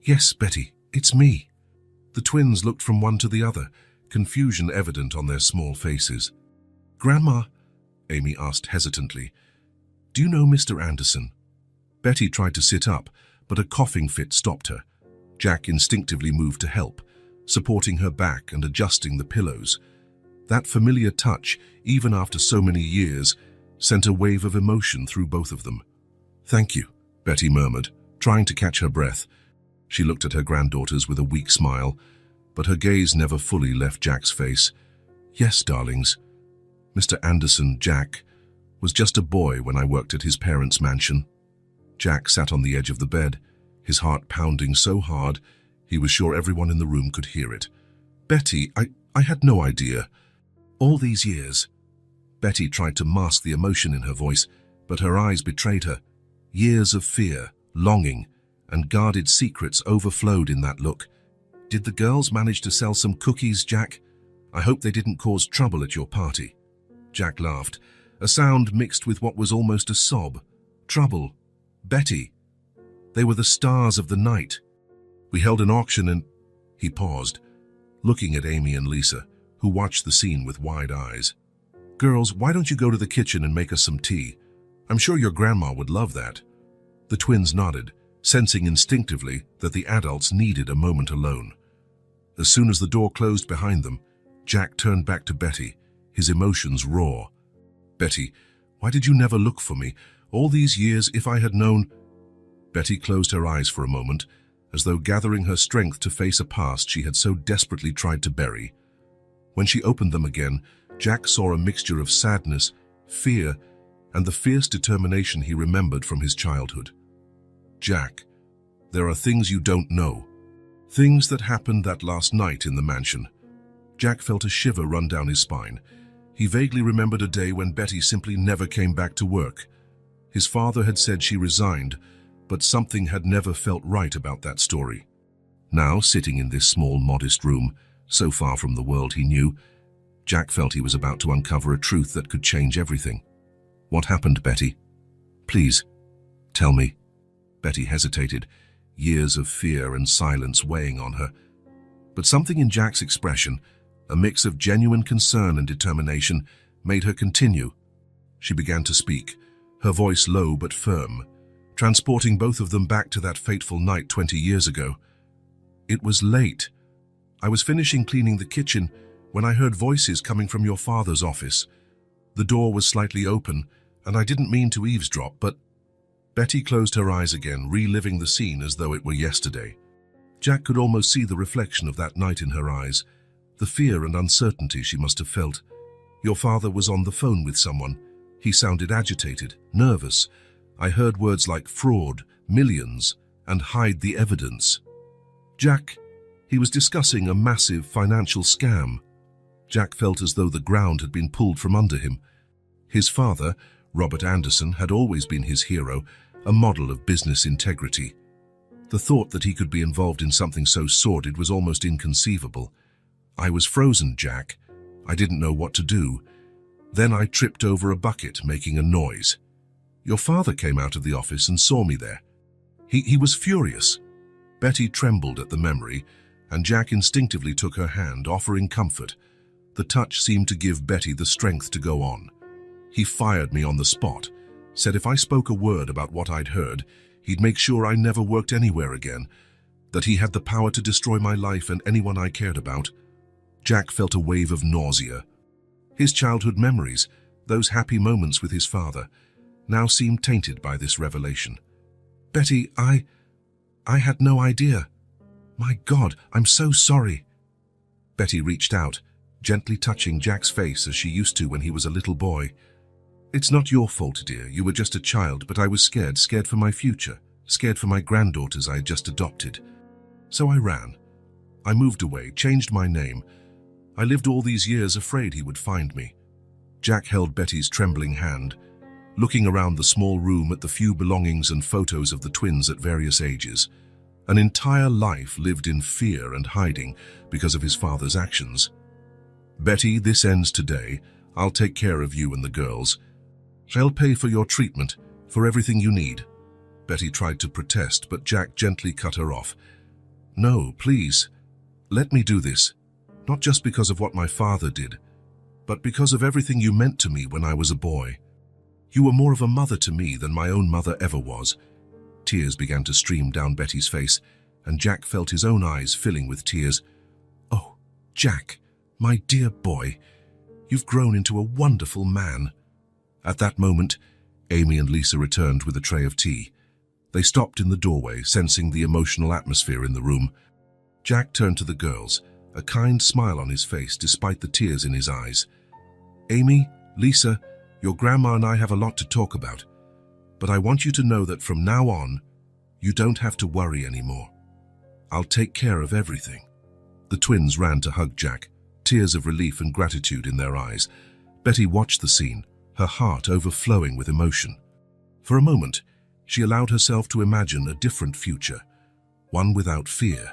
Speaker 1: "Yes, Betty, it's me." The twins looked from one to the other, confusion evident on their small faces. "Grandma," Amy asked hesitantly, "do you know Mr. Anderson?" Betty tried to sit up, but a coughing fit stopped her. Jack instinctively moved to help, supporting her back and adjusting the pillows. That familiar touch, even after so many years, sent a wave of emotion through both of them. "Thank you," Betty murmured, trying to catch her breath. She looked at her granddaughters with a weak smile, but her gaze never fully left Jack's face. "Yes, darlings. Mr. Anderson, Jack, was just a boy when I worked at his parents' mansion." Jack sat on the edge of the bed, his heart pounding so hard he was sure everyone in the room could hear it. "Betty, I had no idea. All these years." Betty tried to mask the emotion in her voice, but her eyes betrayed her. Years of fear, longing, and guarded secrets overflowed in that look. "Did the girls manage to sell some cookies, Jack? I hope they didn't cause trouble at your party." Jack laughed, a sound mixed with what was almost a sob. "Trouble? Betty. They were the stars of the night. We held an auction and—" He paused, looking at Amy and Lisa, who watched the scene with wide eyes. "Girls, why don't you go to the kitchen and make us some tea? I'm sure your grandma would love that." The twins nodded, sensing instinctively that the adults needed a moment alone. As soon as the door closed behind them, Jack turned back to Betty, his emotions raw. "Betty, why did you never look for me? All these years, if I had known—" Betty closed her eyes for a moment, as though gathering her strength to face a past she had so desperately tried to bury. When she opened them again, Jack saw a mixture of sadness, fear, and the fierce determination he remembered from his childhood. Jack, there are things you don't know. Things that happened that last night in the mansion. Jack felt a shiver run down his spine. He vaguely remembered a day when Betty simply never came back to work. His father had said she resigned, but something had never felt right about that story. Now, sitting in this small, modest room, so far from the world he knew, Jack felt he was about to uncover a truth that could change everything. What happened, Betty? Please, tell me. Betty hesitated, years of fear and silence weighing on her. But something in Jack's expression, a mix of genuine concern and determination, made her continue. She began to speak, her voice low but firm, transporting both of them back to that fateful night 20 years ago. It was late. I was finishing cleaning the kitchen when I heard voices coming from your father's office. The door was slightly open, and I didn't mean to eavesdrop, but... Betty closed her eyes again, reliving the scene as though it were yesterday. Jack could almost see the reflection of that night in her eyes, the fear and uncertainty she must have felt. Your father was on the phone with someone. He sounded agitated, nervous. I heard words like fraud, millions, and hide the evidence. Jack, he was discussing a massive financial scam. Jack felt as though the ground had been pulled from under him. His father, Robert Anderson, had always been his hero, a model of business integrity. The thought that he could be involved in something so sordid was almost inconceivable. I was frozen, Jack. I didn't know what to do. Then I tripped over a bucket, making a noise. Your father came out of the office and saw me there. He was furious. Betty trembled at the memory, and Jack instinctively took her hand, offering comfort. The touch seemed to give Betty the strength to go on. He fired me on the spot, said if I spoke a word about what I'd heard, he'd make sure I never worked anywhere again, that he had the power to destroy my life and anyone I cared about. Jack felt a wave of nausea. His childhood memories, those happy moments with his father, now seemed tainted by this revelation. Betty, I had no idea. My God, I'm so sorry. Betty reached out, gently touching Jack's face as she used to when he was a little boy. It's not your fault, dear. You were just a child, but I was scared for my future, scared for my granddaughters I had just adopted. So I ran. I moved away, changed my name. I lived all these years afraid he would find me. Jack held Betty's trembling hand, looking around the small room at the few belongings and photos of the twins at various ages. An entire life lived in fear and hiding because of his father's actions. Betty, this ends today. I'll take care of you and the girls. I'll pay for your treatment, for everything you need. Betty tried to protest, but Jack gently cut her off. No, please. Let me do this. Not just because of what my father did, but because of everything you meant to me when I was a boy. You were more of a mother to me than my own mother ever was. Tears began to stream down Betty's face, and Jack felt his own eyes filling with tears. Oh, Jack, my dear boy, you've grown into a wonderful man. At that moment, Amy and Lisa returned with a tray of tea. They stopped in the doorway, sensing the emotional atmosphere in the room. Jack turned to the girls, a kind smile on his face despite the tears in his eyes. Amy, Lisa, your grandma and I have a lot to talk about, but I want you to know that from now on, you don't have to worry anymore. I'll take care of everything. The twins ran to hug Jack, tears of relief and gratitude in their eyes. Betty watched the scene, her heart overflowing with emotion. For a moment, she allowed herself to imagine a different future, one without fear.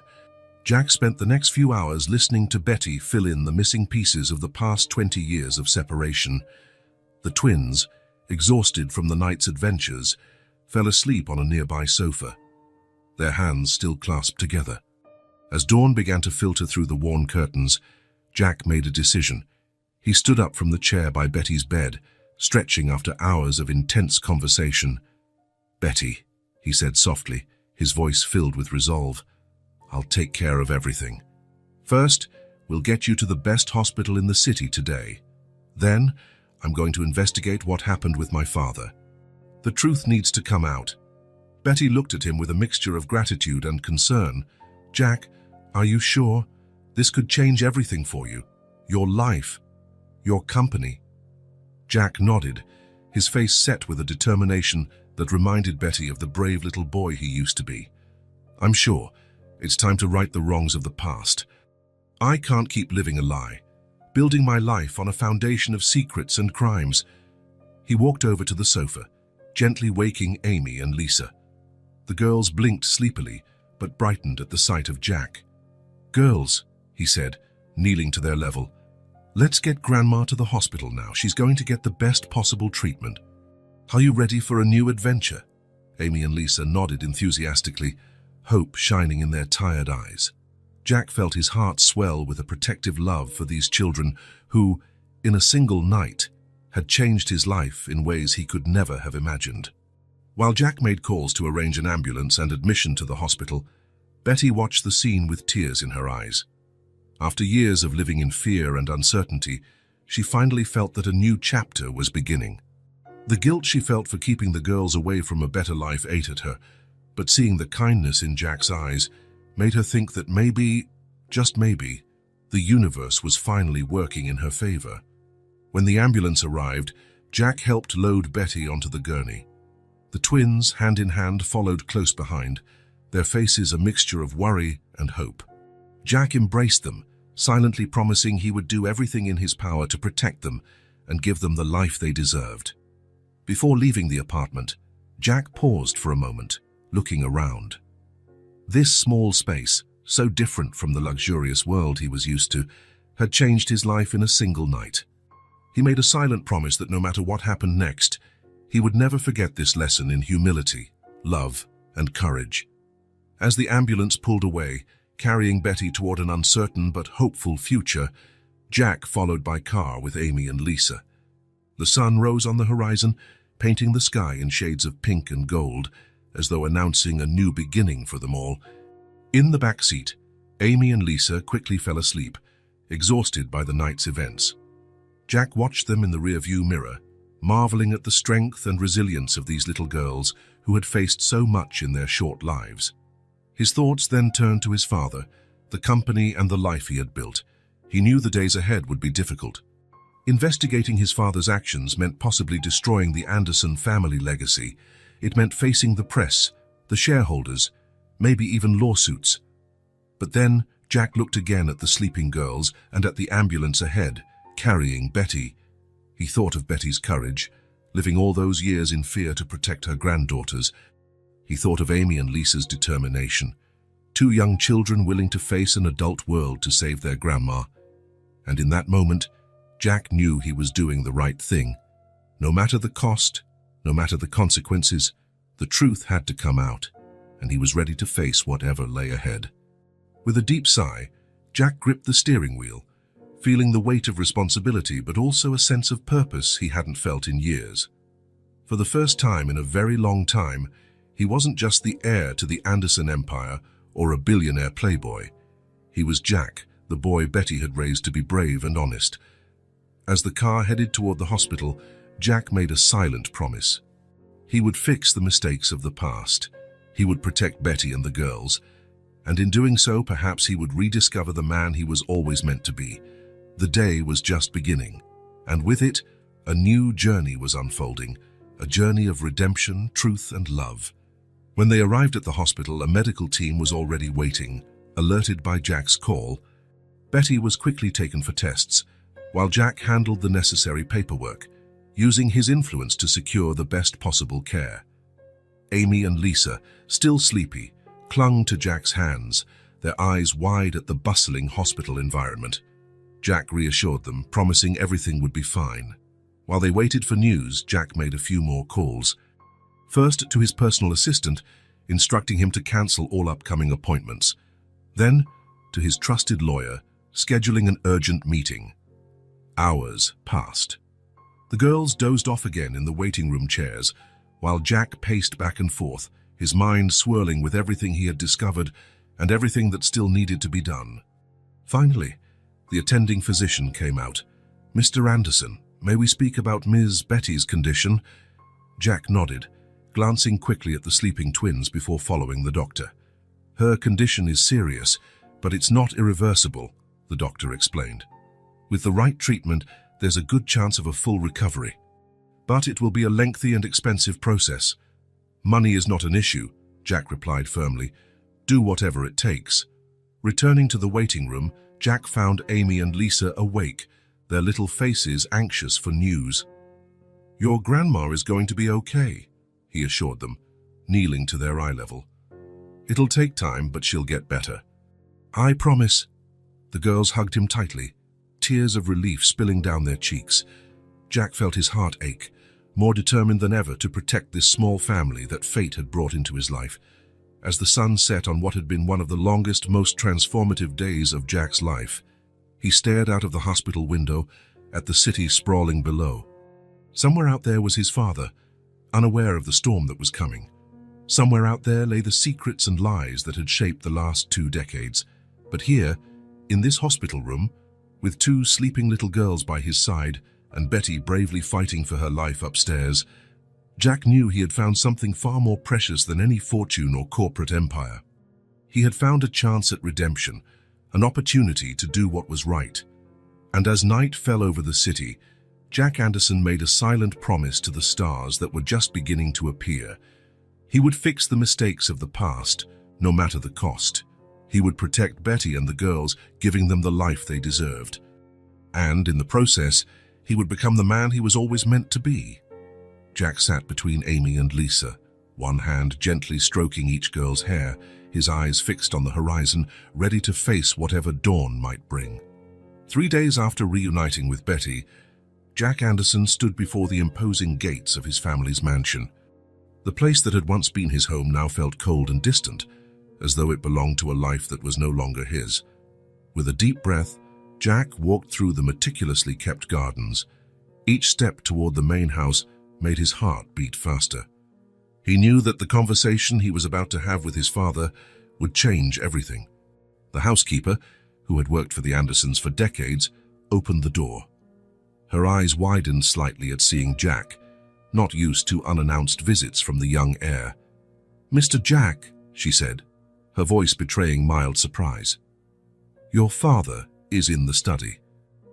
Speaker 1: Jack spent the next few hours listening to Betty fill in the missing pieces of the past 20 years of separation. The twins, exhausted from the night's adventures, fell asleep on a nearby sofa, their hands still clasped together. As dawn began to filter through the worn curtains, Jack made a decision. He stood up from the chair by Betty's bed, stretching after hours of intense conversation. Betty, he said softly, his voice filled with resolve, I'll take care of everything. First, we'll get you to the best hospital in the city today. Then, I'm going to investigate what happened with my father. The truth needs to come out. Betty looked at him with a mixture of gratitude and concern. Jack, are you sure? This could change everything for you. Your life. Your company. Jack nodded, his face set with a determination that reminded Betty of the brave little boy he used to be. "I'm sure it's time to right the wrongs of the past. I can't keep living a lie, building my life on a foundation of secrets and crimes." He walked over to the sofa, gently waking Amy and Lisa. The girls blinked sleepily, but brightened at the sight of Jack. "Girls," he said, kneeling to their level, "let's get Grandma to the hospital now. She's going to get the best possible treatment. Are you ready for a new adventure?" Amy and Lisa nodded enthusiastically, hope shining in their tired eyes. Jack felt his heart swell with a protective love for these children who, in a single night, had changed his life in ways he could never have imagined. While Jack made calls to arrange an ambulance and admission to the hospital, Betty watched the scene with tears in her eyes. After years of living in fear and uncertainty, she finally felt that a new chapter was beginning. The guilt she felt for keeping the girls away from a better life ate at her, but seeing the kindness in Jack's eyes made her think that maybe, just maybe, the universe was finally working in her favor. When the ambulance arrived, Jack helped load Betty onto the gurney. The twins, hand in hand, followed close behind, their faces a mixture of worry and hope. Jack embraced them, silently promising he would do everything in his power to protect them and give them the life they deserved. Before leaving the apartment, Jack paused for a moment, looking around. This small space, so different from the luxurious world he was used to, had changed his life in a single night. He made a silent promise that no matter what happened next, he would never forget this lesson in humility, love, and courage. As the ambulance pulled away, carrying Betty toward an uncertain but hopeful future, Jack followed by car with Amy and Lisa. The sun rose on the horizon, painting the sky in shades of pink and gold, as though announcing a new beginning for them all. In the back seat, Amy and Lisa quickly fell asleep, exhausted by the night's events. Jack watched them in the rearview mirror, marveling at the strength and resilience of these little girls who had faced so much in their short lives. His thoughts then turned to his father, the company and the life he had built. He knew the days ahead would be difficult. Investigating his father's actions meant possibly destroying the Anderson family legacy. It meant facing the press, the shareholders, maybe even lawsuits. But then Jack looked again at the sleeping girls and at the ambulance ahead, carrying Betty. He thought of Betty's courage, living all those years in fear to protect her granddaughters. He thought of Amy and Lisa's determination, two young children willing to face an adult world to save their grandma. And in that moment, Jack knew he was doing the right thing. No matter the cost, no matter the consequences, the truth had to come out, and he was ready to face whatever lay ahead. With a deep sigh, Jack gripped the steering wheel, feeling the weight of responsibility but also a sense of purpose he hadn't felt in years. For the first time in a very long time, he wasn't just the heir to the Anderson empire or a billionaire playboy. He was Jack, the boy Betty had raised to be brave and honest. As the car headed toward the hospital, Jack made a silent promise. He would fix the mistakes of the past. He would protect Betty and the girls. And in doing so, perhaps he would rediscover the man he was always meant to be. The day was just beginning, and with it, a new journey was unfolding, a journey of redemption, truth, and love. When they arrived at the hospital, a medical team was already waiting, alerted by Jack's call. Betty was quickly taken for tests, while Jack handled the necessary paperwork, using his influence to secure the best possible care. Amy and Lisa, still sleepy, clung to Jack's hands, their eyes wide at the bustling hospital environment. Jack reassured them, promising everything would be fine. While they waited for news, Jack made a few more calls. First to his personal assistant, instructing him to cancel all upcoming appointments. Then to his trusted lawyer, scheduling an urgent meeting. Hours passed. The girls dozed off again in the waiting room chairs, while Jack paced back and forth, his mind swirling with everything he had discovered and everything that still needed to be done. Finally, the attending physician came out. "Mr. Anderson, may we speak about Ms. Betty's condition?" Jack nodded, glancing quickly at the sleeping twins before following the doctor. "Her condition is serious, but it's not irreversible," the doctor explained. "With the right treatment, there's a good chance of a full recovery. But it will be a lengthy and expensive process. Money is not an issue, Jack replied firmly. Do whatever it takes. Returning to the waiting room, Jack found Amy and Lisa awake, their little faces anxious for news. Your grandma is going to be okay, he assured them, kneeling to their eye level. It'll take time, but she'll get better. I promise. The girls hugged him tightly, tears of relief spilling down their cheeks. Jack felt his heart ache, more determined than ever to protect this small family that fate had brought into his life. As the sun set on what had been one of the longest, most transformative days of Jack's life, he stared out of the hospital window at the city sprawling below. Somewhere out there was his father, unaware of the storm that was coming. Somewhere out there lay the secrets and lies that had shaped the last 2 decades. But here, in this hospital room, with 2 sleeping little girls by his side and Betty bravely fighting for her life upstairs, Jack knew he had found something far more precious than any fortune or corporate empire. He had found a chance at redemption, an opportunity to do what was right. And as night fell over the city, Jack Anderson made a silent promise to the stars that were just beginning to appear. He would fix the mistakes of the past, no matter the cost. He would protect Betty and the girls, giving them the life they deserved. And, in the process, he would become the man he was always meant to be. Jack sat between Amy and Lisa, one hand gently stroking each girl's hair, his eyes fixed on the horizon, ready to face whatever dawn might bring. 3 days after reuniting with Betty, Jack Anderson stood before the imposing gates of his family's mansion. The place that had once been his home now felt cold and distant, as though it belonged to a life that was no longer his. With a deep breath, Jack walked through the meticulously kept gardens. Each step toward the main house made his heart beat faster. He knew that the conversation he was about to have with his father would change everything. The housekeeper, who had worked for the Andersons for decades, opened the door. Her eyes widened slightly at seeing Jack, not used to unannounced visits from the young heir. "Mr. Jack," she said, her voice betraying mild surprise. "Your father is in the study.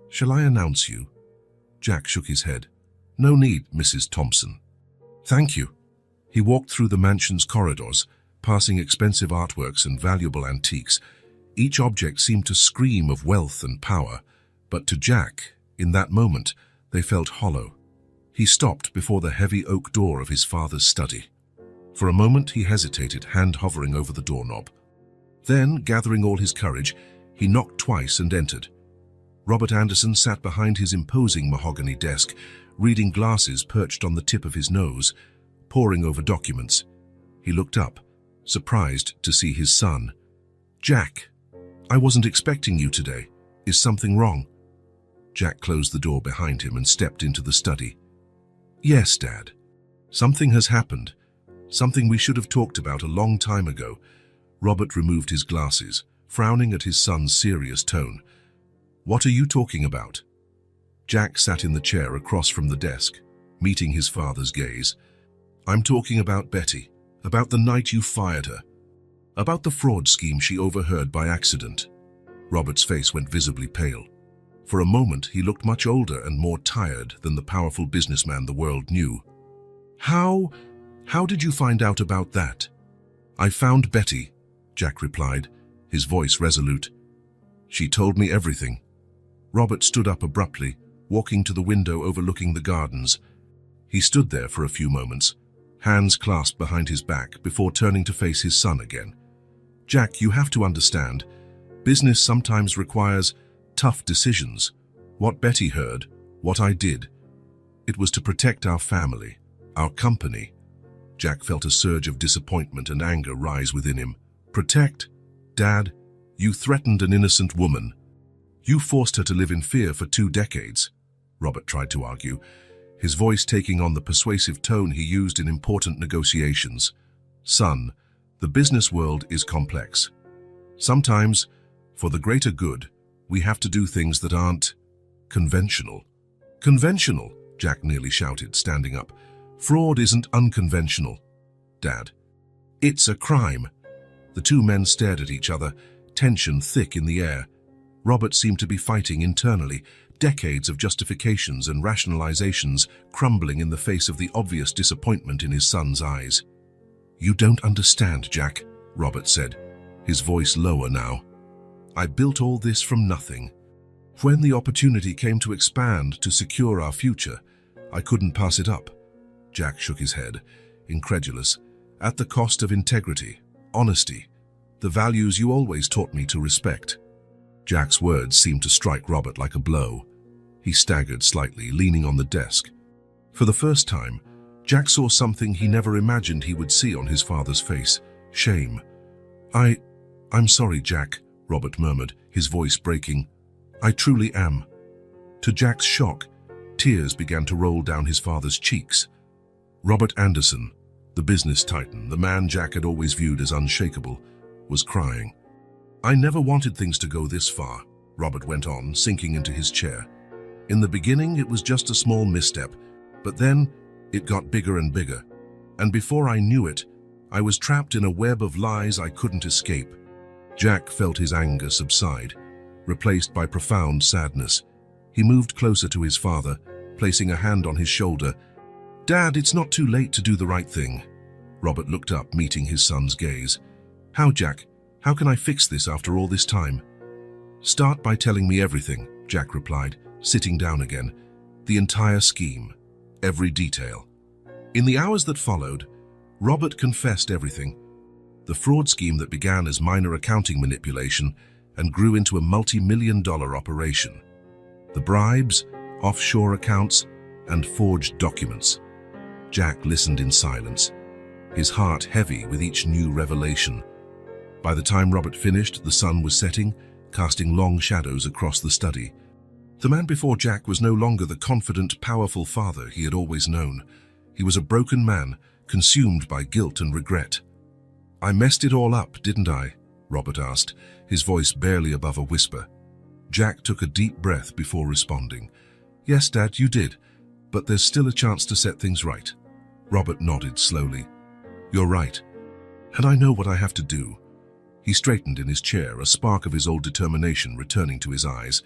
Speaker 1: Shall I announce you?" Jack shook his head. "No need, Mrs. Thompson." "Thank you." He walked through the mansion's corridors, passing expensive artworks and valuable antiques. Each object seemed to scream of wealth and power, but to Jack, in that moment, they felt hollow. He stopped before the heavy oak door of his father's study. For a moment he hesitated, hand hovering over the doorknob. Then, gathering all his courage, he knocked twice and entered. Robert Anderson sat behind his imposing mahogany desk, reading glasses perched on the tip of his nose, poring over documents. He looked up, surprised to see his son. "Jack, I wasn't expecting you today. Is something wrong?" Jack closed the door behind him and stepped into the study. "Yes, Dad. Something has happened. Something we should have talked about a long time ago." Robert removed his glasses, frowning at his son's serious tone. "What are you talking about?" Jack sat in the chair across from the desk, meeting his father's gaze. "I'm talking about Betty, about the night you fired her, about the fraud scheme she overheard by accident." Robert's face went visibly pale. For a moment, he looked much older and more tired than the powerful businessman the world knew. How did you find out about that?" "I found Betty," Jack replied, his voice resolute. "She told me everything." Robert stood up abruptly, walking to the window overlooking the gardens. He stood there for a few moments, hands clasped behind his back, before turning to face his son again. "Jack, you have to understand, business sometimes requires tough decisions. What Betty heard, what I did, it was to protect our family, our company." Jack felt a surge of disappointment and anger rise within him. "Protect? Dad, you threatened an innocent woman. You forced her to live in fear for 2 decades. Robert tried to argue, his voice taking on the persuasive tone he used in important negotiations. "Son, the business world is complex. Sometimes, for the greater good, we have to do things that aren't conventional." "Conventional?" Jack nearly shouted, standing up. "Fraud isn't unconventional, Dad. It's a crime." The 2 men stared at each other, tension thick in the air. Robert seemed to be fighting internally, decades of justifications and rationalizations crumbling in the face of the obvious disappointment in his son's eyes. "You don't understand, Jack," Robert said, his voice lower now. "I built all this from nothing. When the opportunity came to expand to secure our future, I couldn't pass it up." Jack shook his head, incredulous. "At the cost of integrity, honesty, the values you always taught me to respect." Jack's words seemed to strike Robert like a blow. He staggered slightly, leaning on the desk. For the first time, Jack saw something he never imagined he would see on his father's face: shame. I'm sorry, Jack," Robert murmured, his voice breaking. "I truly am." To Jack's shock, tears began to roll down his father's cheeks. Robert Anderson, the business titan, the man Jack had always viewed as unshakable, was crying. "I never wanted things to go this far," Robert went on, sinking into his chair. "In the beginning, it was just a small misstep, but then it got bigger and bigger. And before I knew it, I was trapped in a web of lies I couldn't escape." Jack felt his anger subside, replaced by profound sadness. He moved closer to his father, placing a hand on his shoulder. "Dad, it's not too late to do the right thing." Robert looked up, meeting his son's gaze. "How, Jack? How can I fix this after all this time?" "Start by telling me everything," Jack replied, sitting down again. "The entire scheme, every detail." In the hours that followed, Robert confessed everything. The fraud scheme that began as minor accounting manipulation and grew into a multi-million-dollar operation. The bribes, offshore accounts, and forged documents. Jack listened in silence, his heart heavy with each new revelation. By the time Robert finished, the sun was setting, casting long shadows across the study. The man before Jack was no longer the confident, powerful father he had always known. He was a broken man, consumed by guilt and regret. "I messed it all up, didn't I?" Robert asked, his voice barely above a whisper. Jack took a deep breath before responding. "Yes, Dad, you did, but there's still a chance to set things right." Robert nodded slowly. "You're right, and I know what I have to do." He straightened in his chair, a spark of his old determination returning to his eyes.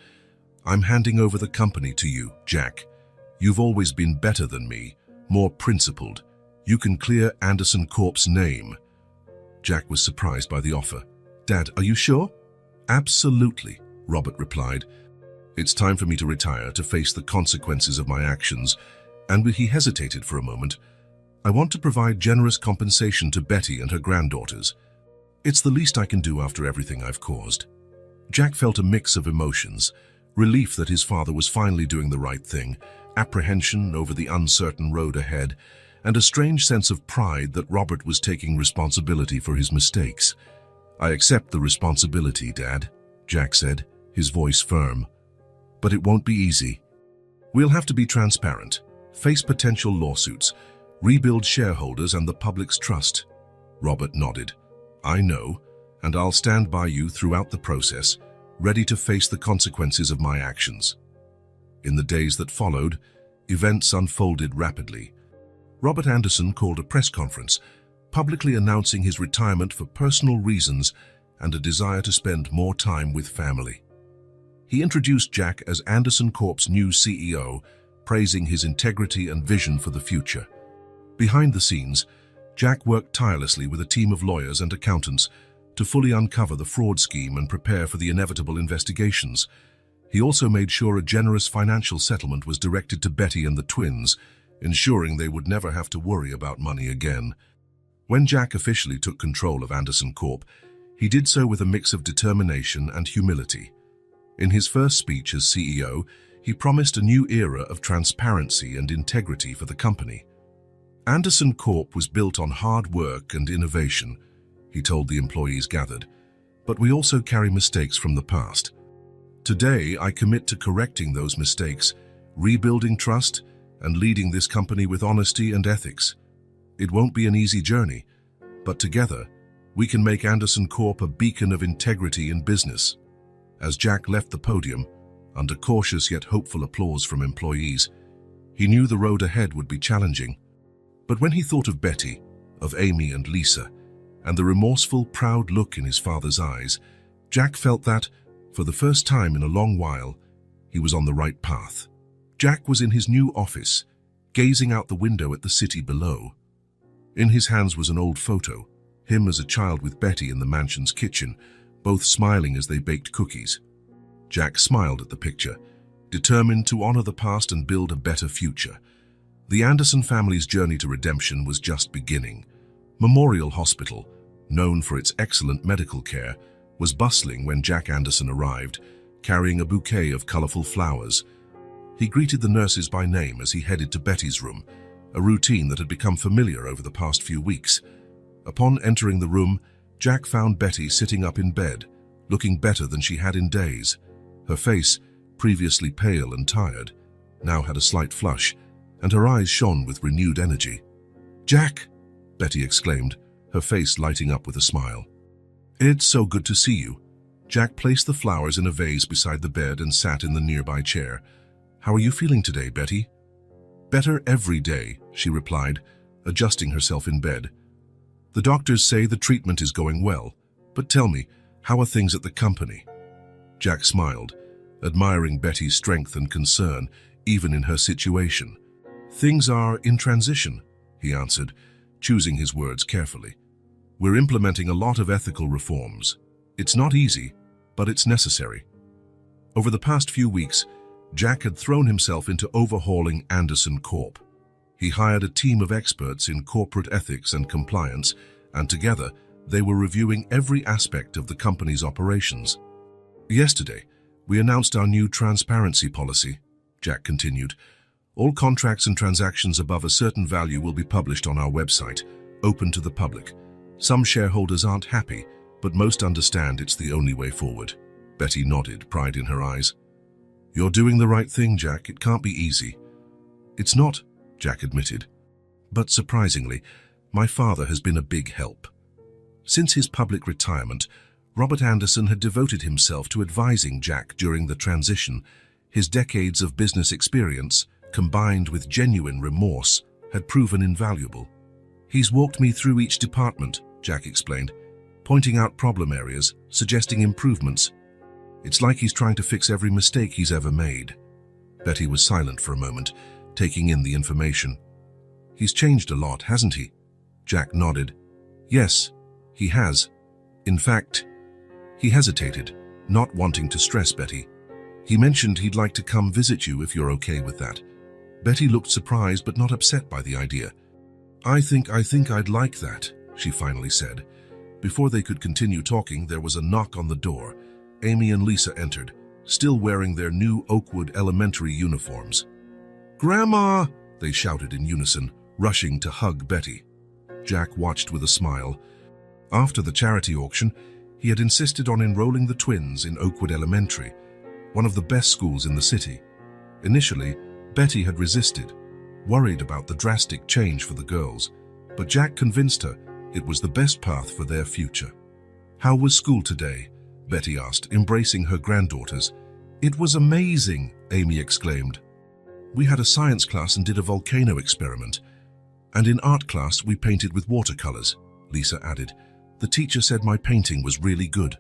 Speaker 1: "I'm handing over the company to you, Jack. You've always been better than me, more principled. You can clear Anderson Corp's name." Jack was surprised by the offer. "Dad, are you sure?" "Absolutely," Robert replied. "It's time for me to retire, to face the consequences of my actions." And he hesitated for a moment. "I want to provide generous compensation to Betty and her granddaughters. It's the least I can do after everything I've caused." Jack felt a mix of emotions: relief that his father was finally doing the right thing, apprehension over the uncertain road ahead, and a strange sense of pride that Robert was taking responsibility for his mistakes. "I accept the responsibility, Dad," Jack said, his voice firm. "But it won't be easy. We'll have to be transparent, face potential lawsuits, rebuild shareholders and the public's trust." Robert nodded. "I know, and I'll stand by you throughout the process, ready to face the consequences of my actions." In the days that followed, events unfolded rapidly. Robert Anderson called a press conference, publicly announcing his retirement for personal reasons and a desire to spend more time with family. He introduced Jack as Anderson Corp's new CEO, praising his integrity and vision for the future. Behind the scenes, Jack worked tirelessly with a team of lawyers and accountants to fully uncover the fraud scheme and prepare for the inevitable investigations. He also made sure a generous financial settlement was directed to Betty and the twins, ensuring they would never have to worry about money again. When Jack officially took control of Anderson Corp, he did so with a mix of determination and humility. In his first speech as CEO, he promised a new era of transparency and integrity for the company. Anderson Corp was built on hard work and innovation, he told the employees gathered, but we also carry mistakes from the past. Today, I commit to correcting those mistakes, rebuilding trust, and leading this company with honesty and ethics. It won't be an easy journey, but together, we can make Anderson Corp a beacon of integrity in business. As Jack left the podium, under cautious yet hopeful applause from employees, he knew the road ahead would be challenging. But when he thought of Betty, of Amy and Lisa, and the remorseful, proud look in his father's eyes, Jack felt that, for the first time in a long while, he was on the right path. Jack was in his new office, gazing out the window at the city below. In his hands was an old photo, him as a child with Betty in the mansion's kitchen, both smiling as they baked cookies. Jack smiled at the picture, determined to honor the past and build a better future. The Anderson family's journey to redemption was just beginning. Memorial Hospital, known for its excellent medical care, was bustling when Jack Anderson arrived, carrying a bouquet of colorful flowers. He greeted the nurses by name as he headed to Betty's room, a routine that had become familiar over the past few weeks. Upon entering the room, Jack found Betty sitting up in bed, looking better than she had in days. Her face, previously pale and tired, now had a slight flush, and her eyes shone with renewed energy. "Jack!" Betty exclaimed, her face lighting up with a smile. "It's so good to see you." Jack placed the flowers in a vase beside the bed and sat in the nearby chair. "How are you feeling today, Betty?" "Better every day," she replied, adjusting herself in bed. "The doctors say the treatment is going well, but tell me, how are things at the company?" Jack smiled, admiring Betty's strength and concern, even in her situation. "Things are in transition," he answered, choosing his words carefully. "We're implementing a lot of ethical reforms. It's not easy, but it's necessary." Over the past few weeks, Jack had thrown himself into overhauling Anderson Corp. He hired a team of experts in corporate ethics and compliance, and together they were reviewing every aspect of the company's operations. "Yesterday, we announced our new transparency policy," Jack continued. "All contracts and transactions above a certain value will be published on our website, open to the public. Some shareholders aren't happy, but most understand it's the only way forward." Betty nodded, pride in her eyes. "You're doing the right thing, Jack. It can't be easy." "It's not," Jack admitted. "But surprisingly, my father has been a big help." Since his public retirement, Robert Anderson had devoted himself to advising Jack during the transition. His decades of business experience, combined with genuine remorse, had proven invaluable. "He's walked me through each department," Jack explained, pointing out problem areas, suggesting improvements. "It's like he's trying to fix every mistake he's ever made." Betty was silent for a moment, taking in the information. "He's changed a lot, hasn't he?" Jack nodded. "Yes, he has. In fact," he hesitated, not wanting to stress Betty. "He mentioned he'd like to come visit you if you're okay with that." Betty looked surprised but not upset by the idea. I think I'd like that," she finally said. Before they could continue talking, there was a knock on the door. Amy and Lisa entered, still wearing their new Oakwood elementary uniforms. "Grandma!" they shouted in unison, rushing to hug Betty. Jack watched with a smile. After the charity auction, he had insisted on enrolling the twins in Oakwood Elementary, one of the best schools in the city. Initially, Betty had resisted, worried about the drastic change for the girls, but Jack convinced her it was the best path for their future. "How was school today?" Betty asked, embracing her granddaughters. "It was amazing," Amy exclaimed. "We had a science class and did a volcano experiment. And in art class, we painted with watercolors," Lisa added. "The teacher said my painting was really good."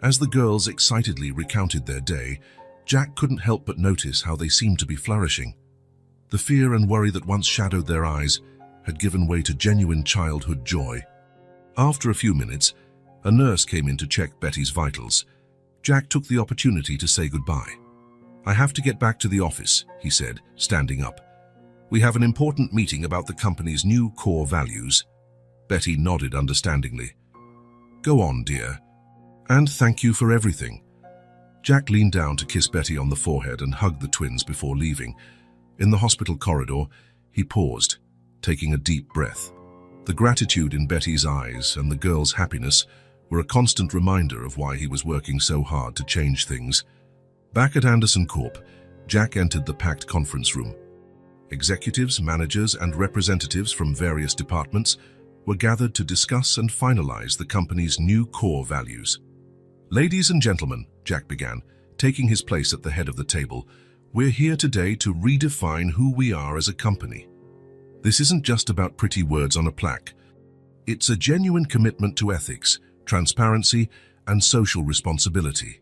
Speaker 1: As the girls excitedly recounted their day, Jack couldn't help but notice how they seemed to be flourishing. The fear and worry that once shadowed their eyes had given way to genuine childhood joy. After a few minutes, a nurse came in to check Betty's vitals. Jack took the opportunity to say goodbye. "I have to get back to the office," he said, standing up. "We have an important meeting about the company's new core values." Betty nodded understandingly. "Go on, dear. And thank you for everything." Jack leaned down to kiss Betty on the forehead and hug the twins before leaving. In the hospital corridor, he paused, taking a deep breath. The gratitude in Betty's eyes and the girls' happiness were a constant reminder of why he was working so hard to change things. Back at Anderson Corp, Jack entered the packed conference room. Executives, managers, and representatives from various departments were gathered to discuss and finalize the company's new core values. "Ladies and gentlemen," Jack began, taking his place at the head of the table, "we're here today to redefine who we are as a company. This isn't just about pretty words on a plaque. It's a genuine commitment to ethics, transparency, and social responsibility."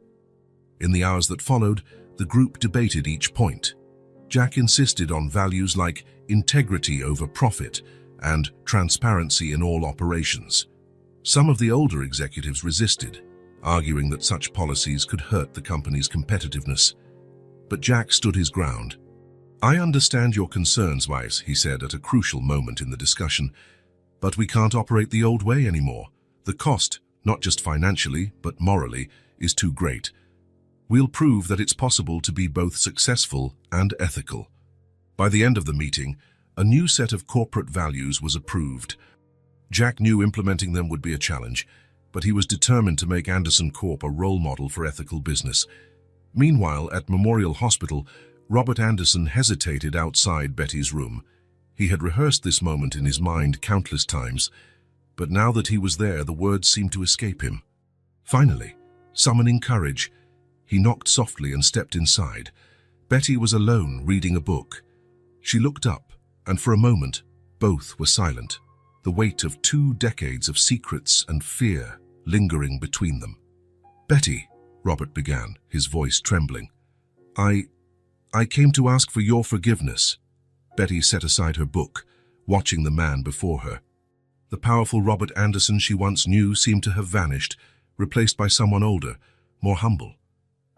Speaker 1: In the hours that followed, the group debated each point. Jack insisted on values like integrity over profit and transparency in all operations. Some of the older executives resisted, arguing that such policies could hurt the company's competitiveness. But Jack stood his ground. "I understand your concerns, Weiss," he said at a crucial moment in the discussion, "but we can't operate the old way anymore. The cost, not just financially, but morally, is too great. We'll prove that it's possible to be both successful and ethical." By the end of the meeting, a new set of corporate values was approved. Jack knew implementing them would be a challenge, but he was determined to make Anderson Corp a role model for ethical business. Meanwhile, at Memorial Hospital, Robert Anderson hesitated outside Betty's room. He had rehearsed this moment in his mind countless times, but now that he was there, the words seemed to escape him. Finally, summoning courage, he knocked softly and stepped inside. Betty was alone, reading a book. She looked up, and for a moment, both were silent, the weight of 2 decades of secrets and fear lingering between them. "Betty," Robert began, his voice trembling, I came to ask for your forgiveness." Betty set aside her book, watching the man before her. The powerful Robert Anderson she once knew seemed to have vanished, replaced by someone older, more humble.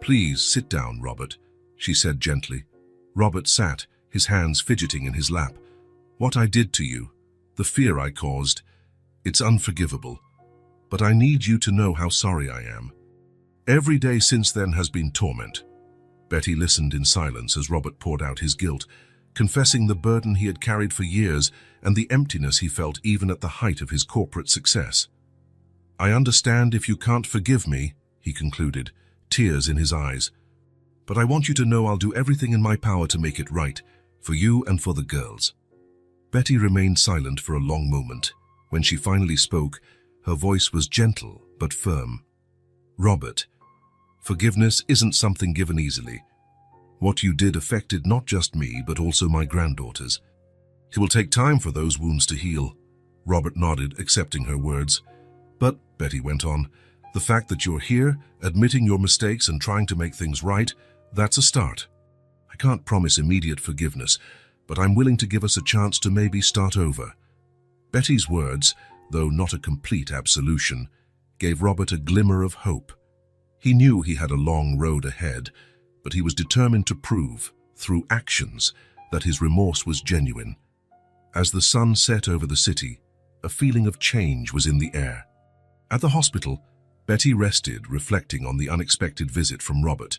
Speaker 1: "Please sit down, Robert," she said gently. Robert sat, his hands fidgeting in his lap. "What I did to you, the fear I caused, it's unforgivable. But I need you to know how sorry I am. Every day since then has been torment." Betty listened in silence as Robert poured out his guilt, confessing the burden he had carried for years and the emptiness he felt even at the height of his corporate success. "I understand if you can't forgive me," he concluded, tears in his eyes. "But I want you to know I'll do everything in my power to make it right, for you and for the girls." Betty remained silent for a long moment. When she finally spoke, her voice was gentle but firm. "Robert, forgiveness isn't something given easily. What you did affected not just me, but also my granddaughters. It will take time for those wounds to heal." Robert nodded, accepting her words. "But," Betty went on, "the fact that you're here, admitting your mistakes and trying to make things right, that's a start. I can't promise immediate forgiveness, but I'm willing to give us a chance to maybe start over." Betty's words, though not a complete absolution, gave Robert a glimmer of hope. He knew he had a long road ahead, but he was determined to prove, through actions, that his remorse was genuine. As the sun set over the city, a feeling of change was in the air. At the hospital, Betty rested, reflecting on the unexpected visit from Robert.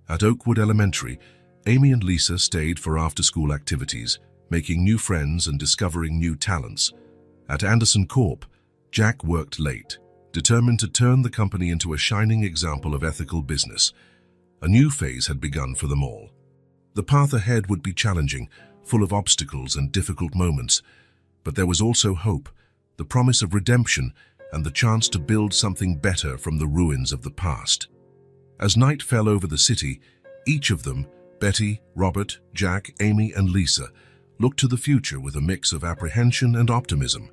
Speaker 1: At Oakwood Elementary, Amy and Lisa stayed for after-school activities, making new friends and discovering new talents. At Anderson Corp, Jack worked late, determined to turn the company into a shining example of ethical business. A new phase had begun for them all. The path ahead would be challenging, full of obstacles and difficult moments, but there was also hope, the promise of redemption, and the chance to build something better from the ruins of the past. As night fell over the city, each of them, Betty, Robert, Jack, Amy, and Lisa, looked to the future with a mix of apprehension and optimism.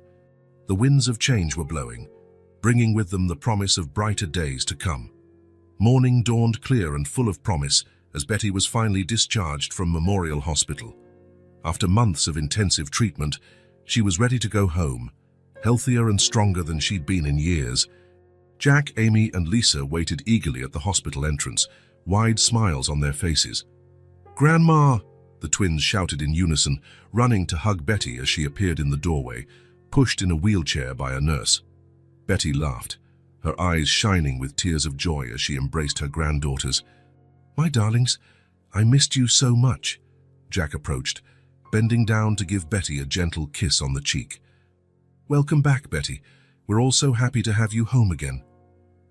Speaker 1: The winds of change were blowing, bringing with them the promise of brighter days to come. Morning dawned clear and full of promise as Betty was finally discharged from Memorial Hospital. After months of intensive treatment, she was ready to go home, healthier and stronger than she'd been in years. Jack, Amy, and Lisa waited eagerly at the hospital entrance, wide smiles on their faces. "Grandma!" the twins shouted in unison, running to hug Betty as she appeared in the doorway, pushed in a wheelchair by a nurse. Betty laughed, her eyes shining with tears of joy as she embraced her granddaughters. "My darlings, I missed you so much." Jack approached, bending down to give Betty a gentle kiss on the cheek. "Welcome back, Betty. We're all so happy to have you home again."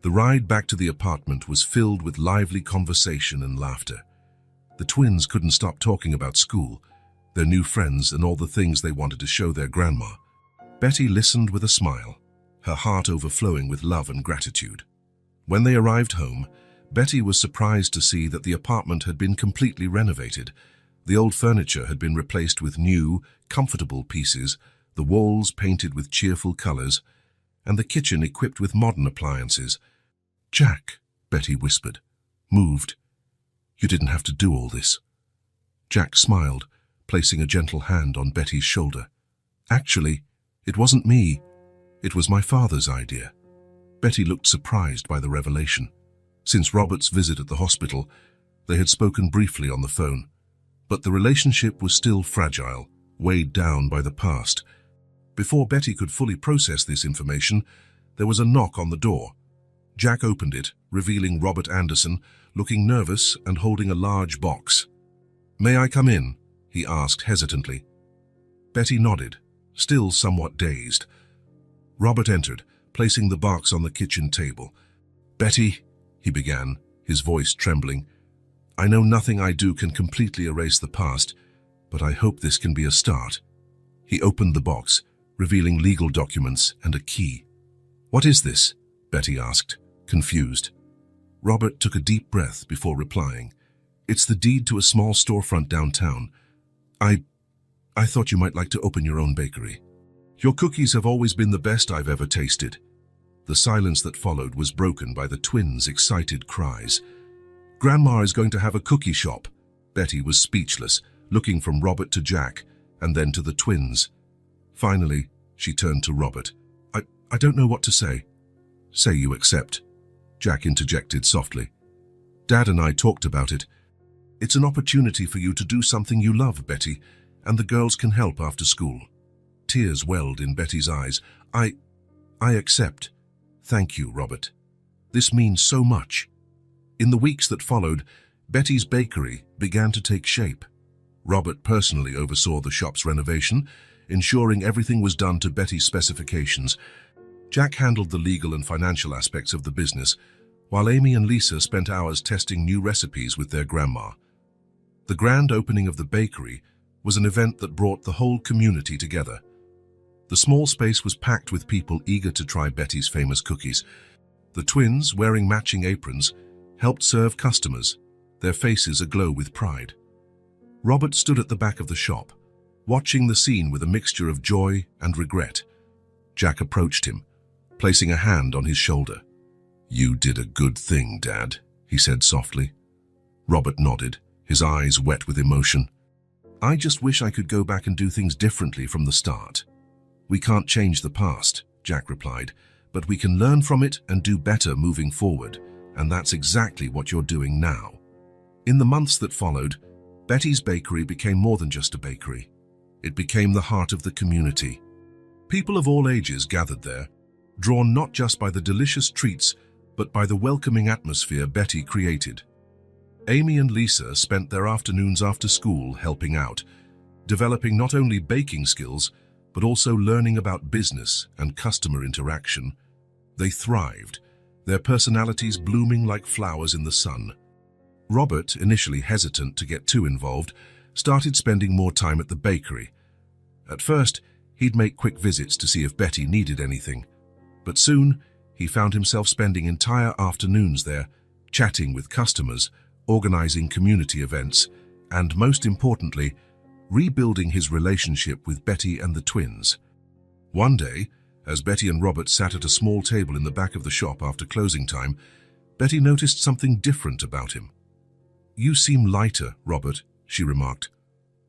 Speaker 1: The ride back to the apartment was filled with lively conversation and laughter. The twins couldn't stop talking about school, their new friends, and all the things they wanted to show their grandma. Betty listened with a smile, her heart overflowing with love and gratitude. When they arrived home, Betty was surprised to see that the apartment had been completely renovated. The old furniture had been replaced with new, comfortable pieces, the walls painted with cheerful colors, and the kitchen equipped with modern appliances. "Jack," Betty whispered, moved. "You didn't have to do all this." Jack smiled, placing a gentle hand on Betty's shoulder. Actually, it wasn't me. It was my father's idea. Betty looked surprised by the revelation. Since Robert's visit at the hospital, they had spoken briefly on the phone, but the relationship was still fragile, weighed down by the past. Before Betty could fully process this information, there was a knock on the door. Jack opened it, revealing Robert Anderson, looking nervous and holding a large box. "May I come in?" he asked hesitantly. Betty nodded, still somewhat dazed. Robert entered, placing the box on the kitchen table. "Betty," he began, his voice trembling, "I know nothing I do can completely erase the past, but I hope this can be a start." He opened the box, revealing legal documents and a key. "What is this?" Betty asked, confused. Robert took a deep breath before replying. "It's the deed to a small storefront downtown. I thought you might like to open your own bakery. Your cookies have always been the best I've ever tasted." The silence that followed was broken by the twins' excited cries. "Grandma is going to have a cookie shop." Betty was speechless, looking from Robert to Jack, and then to the twins. Finally, she turned to Robert. I don't know what to say." "Say you accept," Jack interjected softly. "Dad and I talked about it. It's an opportunity for you to do something you love, Betty, and the girls can help after school." Tears welled in Betty's eyes. I accept. Thank you, Robert. This means so much." In the weeks that followed, Betty's bakery began to take shape. Robert personally oversaw the shop's renovation, ensuring everything was done to Betty's specifications. Jack handled the legal and financial aspects of the business, while Amy and Lisa spent hours testing new recipes with their grandma. The grand opening of the bakery was an event that brought the whole community together. The small space was packed with people eager to try Betty's famous cookies. The twins, wearing matching aprons, helped serve customers, their faces aglow with pride. Robert stood at the back of the shop, watching the scene with a mixture of joy and regret. Jack approached him, placing a hand on his shoulder. "You did a good thing, Dad," he said softly. Robert nodded, his eyes wet with emotion. "I just wish I could go back and do things differently from the start." "We can't change the past," Jack replied, "but we can learn from it and do better moving forward, and that's exactly what you're doing now." In the months that followed, Betty's bakery became more than just a bakery. It became the heart of the community. People of all ages gathered there, drawn not just by the delicious treats, but by the welcoming atmosphere Betty created. Amy and Lisa spent their afternoons after school helping out, developing not only baking skills, but also learning about business and customer interaction. They thrived, their personalities blooming like flowers in the sun. Robert, initially hesitant to get too involved, started spending more time at the bakery. At first, he'd make quick visits to see if Betty needed anything, but soon he found himself spending entire afternoons there, chatting with customers, organizing community events, and most importantly, rebuilding his relationship with Betty and the twins. One day, as Betty and Robert sat at a small table in the back of the shop after closing time, Betty noticed something different about him. "You seem lighter, Robert," she remarked.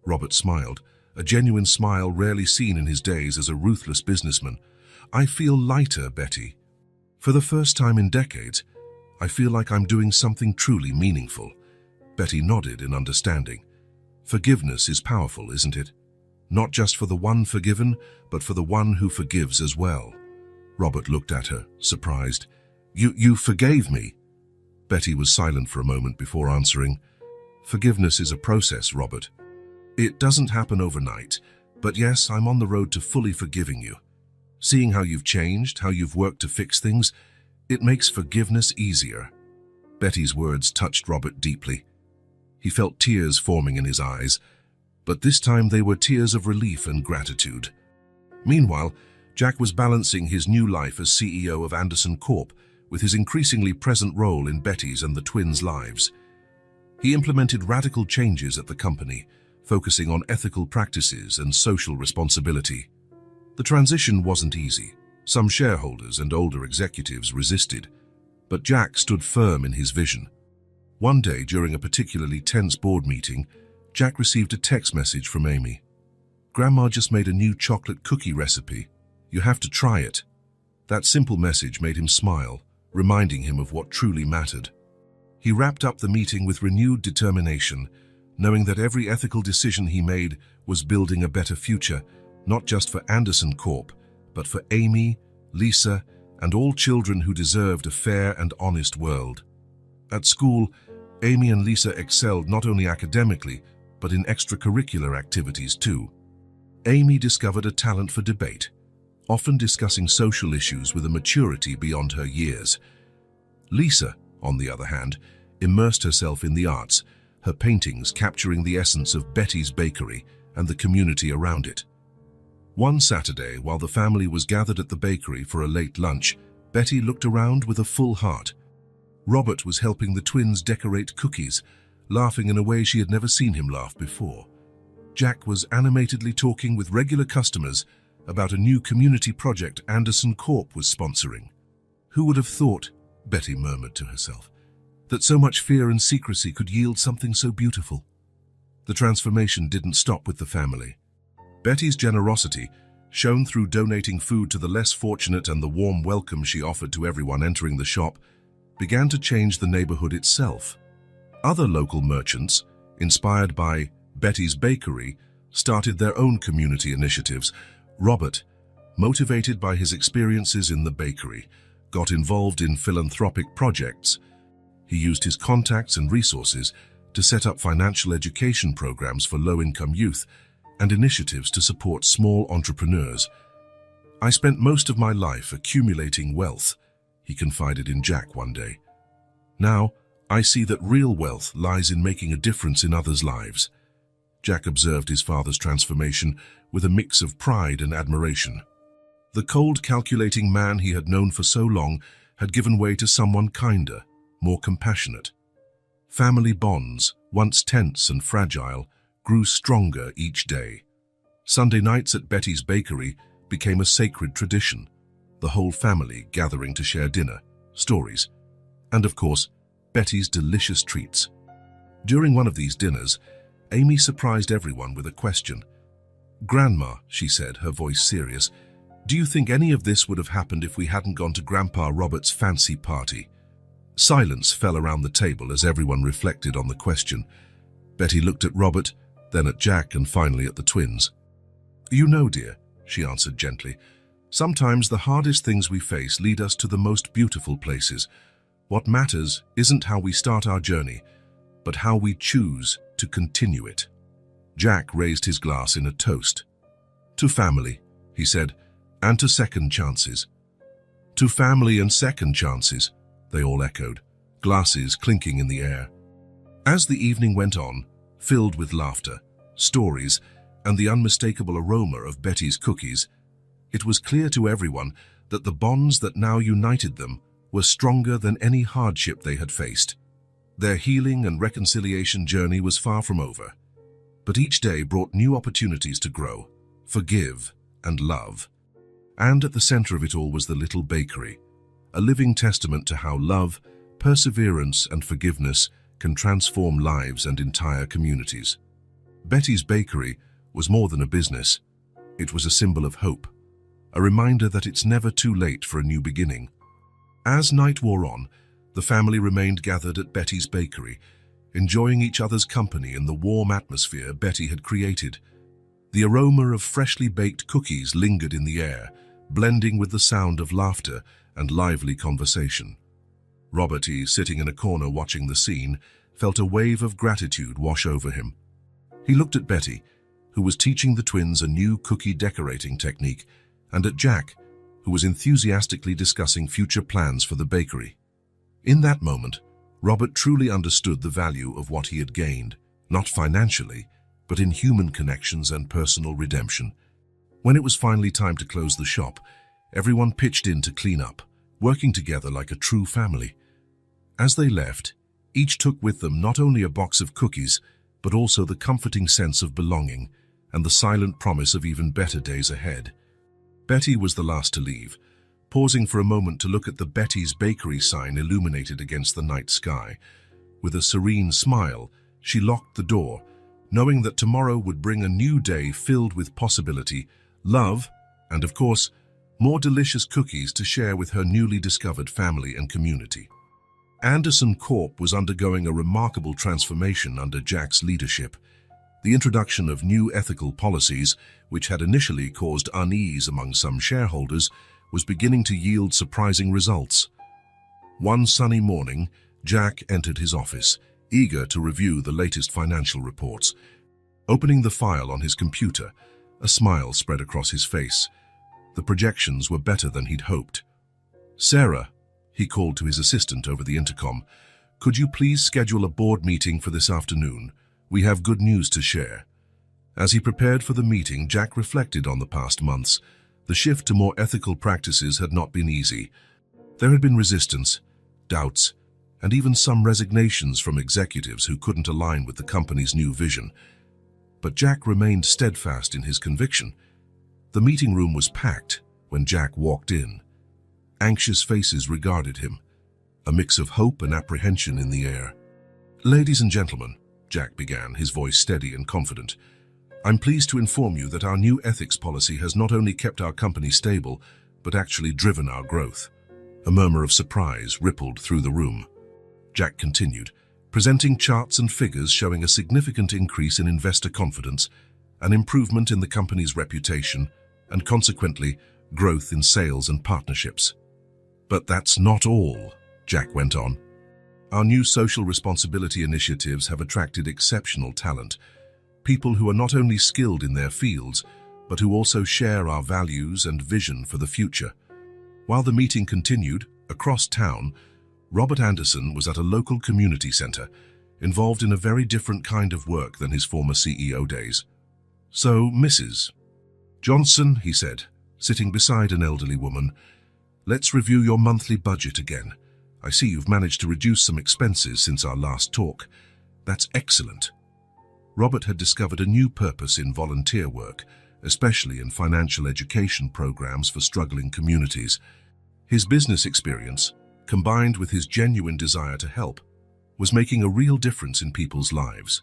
Speaker 1: Robert smiled, a genuine smile rarely seen in his days as a ruthless businessman. "I feel lighter, Betty. For the first time in decades, I feel like I'm doing something truly meaningful." Betty nodded in understanding. Forgiveness is powerful, isn't it? Not just for the one forgiven, but for the one who forgives as well. Robert looked at her, surprised. You forgave me?" Betty was silent for a moment before answering. "Forgiveness is a process, Robert. It doesn't happen overnight, but yes, I'm on the road to fully forgiving you. Seeing how you've changed, how you've worked to fix things, it makes forgiveness easier." Betty's words touched Robert deeply. He felt tears forming in his eyes, but this time they were tears of relief and gratitude. Meanwhile, Jack was balancing his new life as CEO of Anderson Corp with his increasingly present role in Betty's and the twins' lives. He implemented radical changes at the company, focusing on ethical practices and social responsibility. The transition wasn't easy. Some shareholders and older executives resisted, but Jack stood firm in his vision. One day, during a particularly tense board meeting, Jack received a text message from Amy. "Grandma just made a new chocolate cookie recipe. You have to try it." That simple message made him smile, reminding him of what truly mattered. He wrapped up the meeting with renewed determination, knowing that every ethical decision he made was building a better future, not just for Anderson Corp, but for Amy, Lisa, and all children who deserved a fair and honest world. At school, Amy and Lisa excelled not only academically, but in extracurricular activities too. Amy discovered a talent for debate, often discussing social issues with a maturity beyond her years. Lisa, on the other hand, immersed herself in the arts, her paintings capturing the essence of Betty's bakery and the community around it. One Saturday, while the family was gathered at the bakery for a late lunch, Betty looked around with a full heart. Robert was helping the twins decorate cookies, laughing in a way she had never seen him laugh before. Jack was animatedly talking with regular customers about a new community project Anderson Corp was sponsoring. "Who would have thought," Betty murmured to herself, "that so much fear and secrecy could yield something so beautiful?" The transformation didn't stop with the family. Betty's generosity, shown through donating food to the less fortunate and the warm welcome she offered to everyone entering the shop, began to change the neighborhood itself. Other local merchants, inspired by Betty's Bakery, started their own community initiatives. Robert, motivated by his experiences in the bakery, got involved in philanthropic projects. He used his contacts and resources to set up financial education programs for low-income youth and initiatives to support small entrepreneurs. "I spent most of my life accumulating wealth," he confided in Jack one day. "Now, I see that real wealth lies in making a difference in others' lives." Jack observed his father's transformation with a mix of pride and admiration. The cold, calculating man he had known for so long had given way to someone kinder, more compassionate. Family bonds, once tense and fragile, grew stronger each day. Sunday nights at Betty's Bakery became a sacred tradition, the whole family gathering to share dinner, stories, and of course, Betty's delicious treats. During one of these dinners, Amy surprised everyone with a question. "Grandma," she said, her voice serious, "do you think any of this would have happened if we hadn't gone to Grandpa Robert's fancy party?" Silence fell around the table as everyone reflected on the question. Betty looked at Robert, then at Jack, and finally at the twins. "You know, dear," she answered gently, "sometimes the hardest things we face lead us to the most beautiful places. What matters isn't how we start our journey, but how we choose to continue it." Jack raised his glass in a toast. "To family," he said, "and to second chances." "To family and second chances," they all echoed, glasses clinking in the air. As the evening went on, filled with laughter, stories, and the unmistakable aroma of Betty's cookies, it was clear to everyone that the bonds that now united them were stronger than any hardship they had faced. Their healing and reconciliation journey was far from over, but each day brought new opportunities to grow, forgive, and love. And at the center of it all was the little bakery, a living testament to how love, perseverance, and forgiveness can transform lives and entire communities. Betty's Bakery was more than a business. It was a symbol of hope, a reminder that it's never too late for a new beginning. As night wore on, the family remained gathered at Betty's Bakery, enjoying each other's company in the warm atmosphere Betty had created. The aroma of freshly baked cookies lingered in the air, blending with the sound of laughter and lively conversation. Robert, sitting in a corner watching the scene, felt a wave of gratitude wash over him. He looked at Betty, who was teaching the twins a new cookie decorating technique, and at Jack, who was enthusiastically discussing future plans for the bakery. In that moment, Robert truly understood the value of what he had gained, not financially, but in human connections and personal redemption. When it was finally time to close the shop, everyone pitched in to clean up, working together like a true family. As they left, each took with them not only a box of cookies, but also the comforting sense of belonging and the silent promise of even better days ahead. Betty was the last to leave, pausing for a moment to look at the Betty's Bakery sign illuminated against the night sky. With a serene smile, she locked the door, knowing that tomorrow would bring a new day filled with possibility, love, and of course, more delicious cookies to share with her newly discovered family and community. Anderson Corp was undergoing a remarkable transformation under Jack's leadership. The introduction of new ethical policies, which had initially caused unease among some shareholders, was beginning to yield surprising results. One sunny morning, Jack entered his office, eager to review the latest financial reports. Opening the file on his computer, a smile spread across his face. The projections were better than he'd hoped. "Sarah," he called to his assistant over the intercom, "could you please schedule a board meeting for this afternoon? We have good news to share." As he prepared for the meeting, Jack reflected on the past months. The shift to more ethical practices had not been easy. There had been resistance, doubts, and even some resignations from executives who couldn't align with the company's new vision. But Jack remained steadfast in his conviction. The meeting room was packed when Jack walked in. Anxious faces regarded him, a mix of hope and apprehension in the air. "Ladies and gentlemen," Jack began, his voice steady and confident, "I'm pleased to inform you that our new ethics policy has not only kept our company stable, but actually driven our growth." A murmur of surprise rippled through the room. Jack continued, presenting charts and figures showing a significant increase in investor confidence, an improvement in the company's reputation, and consequently, growth in sales and partnerships. "But that's not all," Jack went on. "Our new social responsibility initiatives have attracted exceptional talent, people who are not only skilled in their fields, but who also share our values and vision for the future." While the meeting continued, across town, Robert Anderson was at a local community center, involved in a very different kind of work than his former CEO days. "So, Mrs. Johnson," he said, sitting beside an elderly woman, "let's review your monthly budget again. I see you've managed to reduce some expenses since our last talk. That's excellent." Robert had discovered a new purpose in volunteer work, especially in financial education programs for struggling communities. His business experience, combined with his genuine desire to help, was making a real difference in people's lives.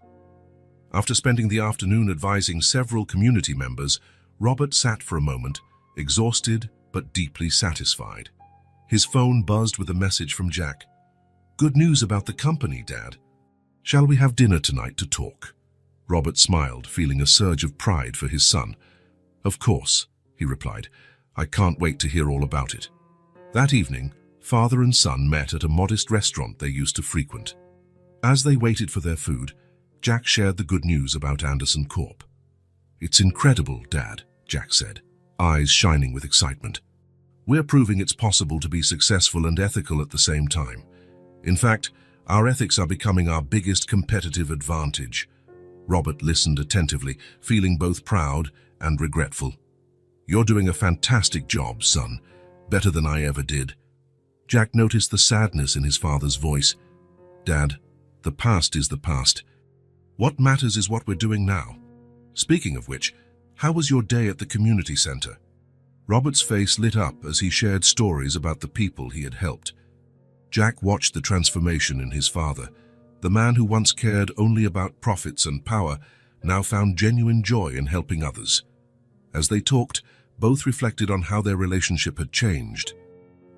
Speaker 1: After spending the afternoon advising several community members, Robert sat for a moment, exhausted but deeply satisfied. His phone buzzed with a message from Jack. "Good news about the company, Dad. Shall we have dinner tonight to talk?" Robert smiled, feeling a surge of pride for his son. "Of course," he replied. "I can't wait to hear all about it." That evening, father and son met at a modest restaurant they used to frequent. As they waited for their food, Jack shared the good news about Anderson Corp. "It's incredible, Dad," Jack said, eyes shining with excitement. "We're proving it's possible to be successful and ethical at the same time. In fact, our ethics are becoming our biggest competitive advantage." Robert listened attentively, feeling both proud and regretful. "You're doing a fantastic job, son. Better than I ever did." Jack noticed the sadness in his father's voice. "Dad, the past is the past. What matters is what we're doing now. Speaking of which, how was your day at the community center?" Robert's face lit up as he shared stories about the people he had helped. Jack watched the transformation in his father. The man who once cared only about profits and power now found genuine joy in helping others. As they talked, both reflected on how their relationship had changed.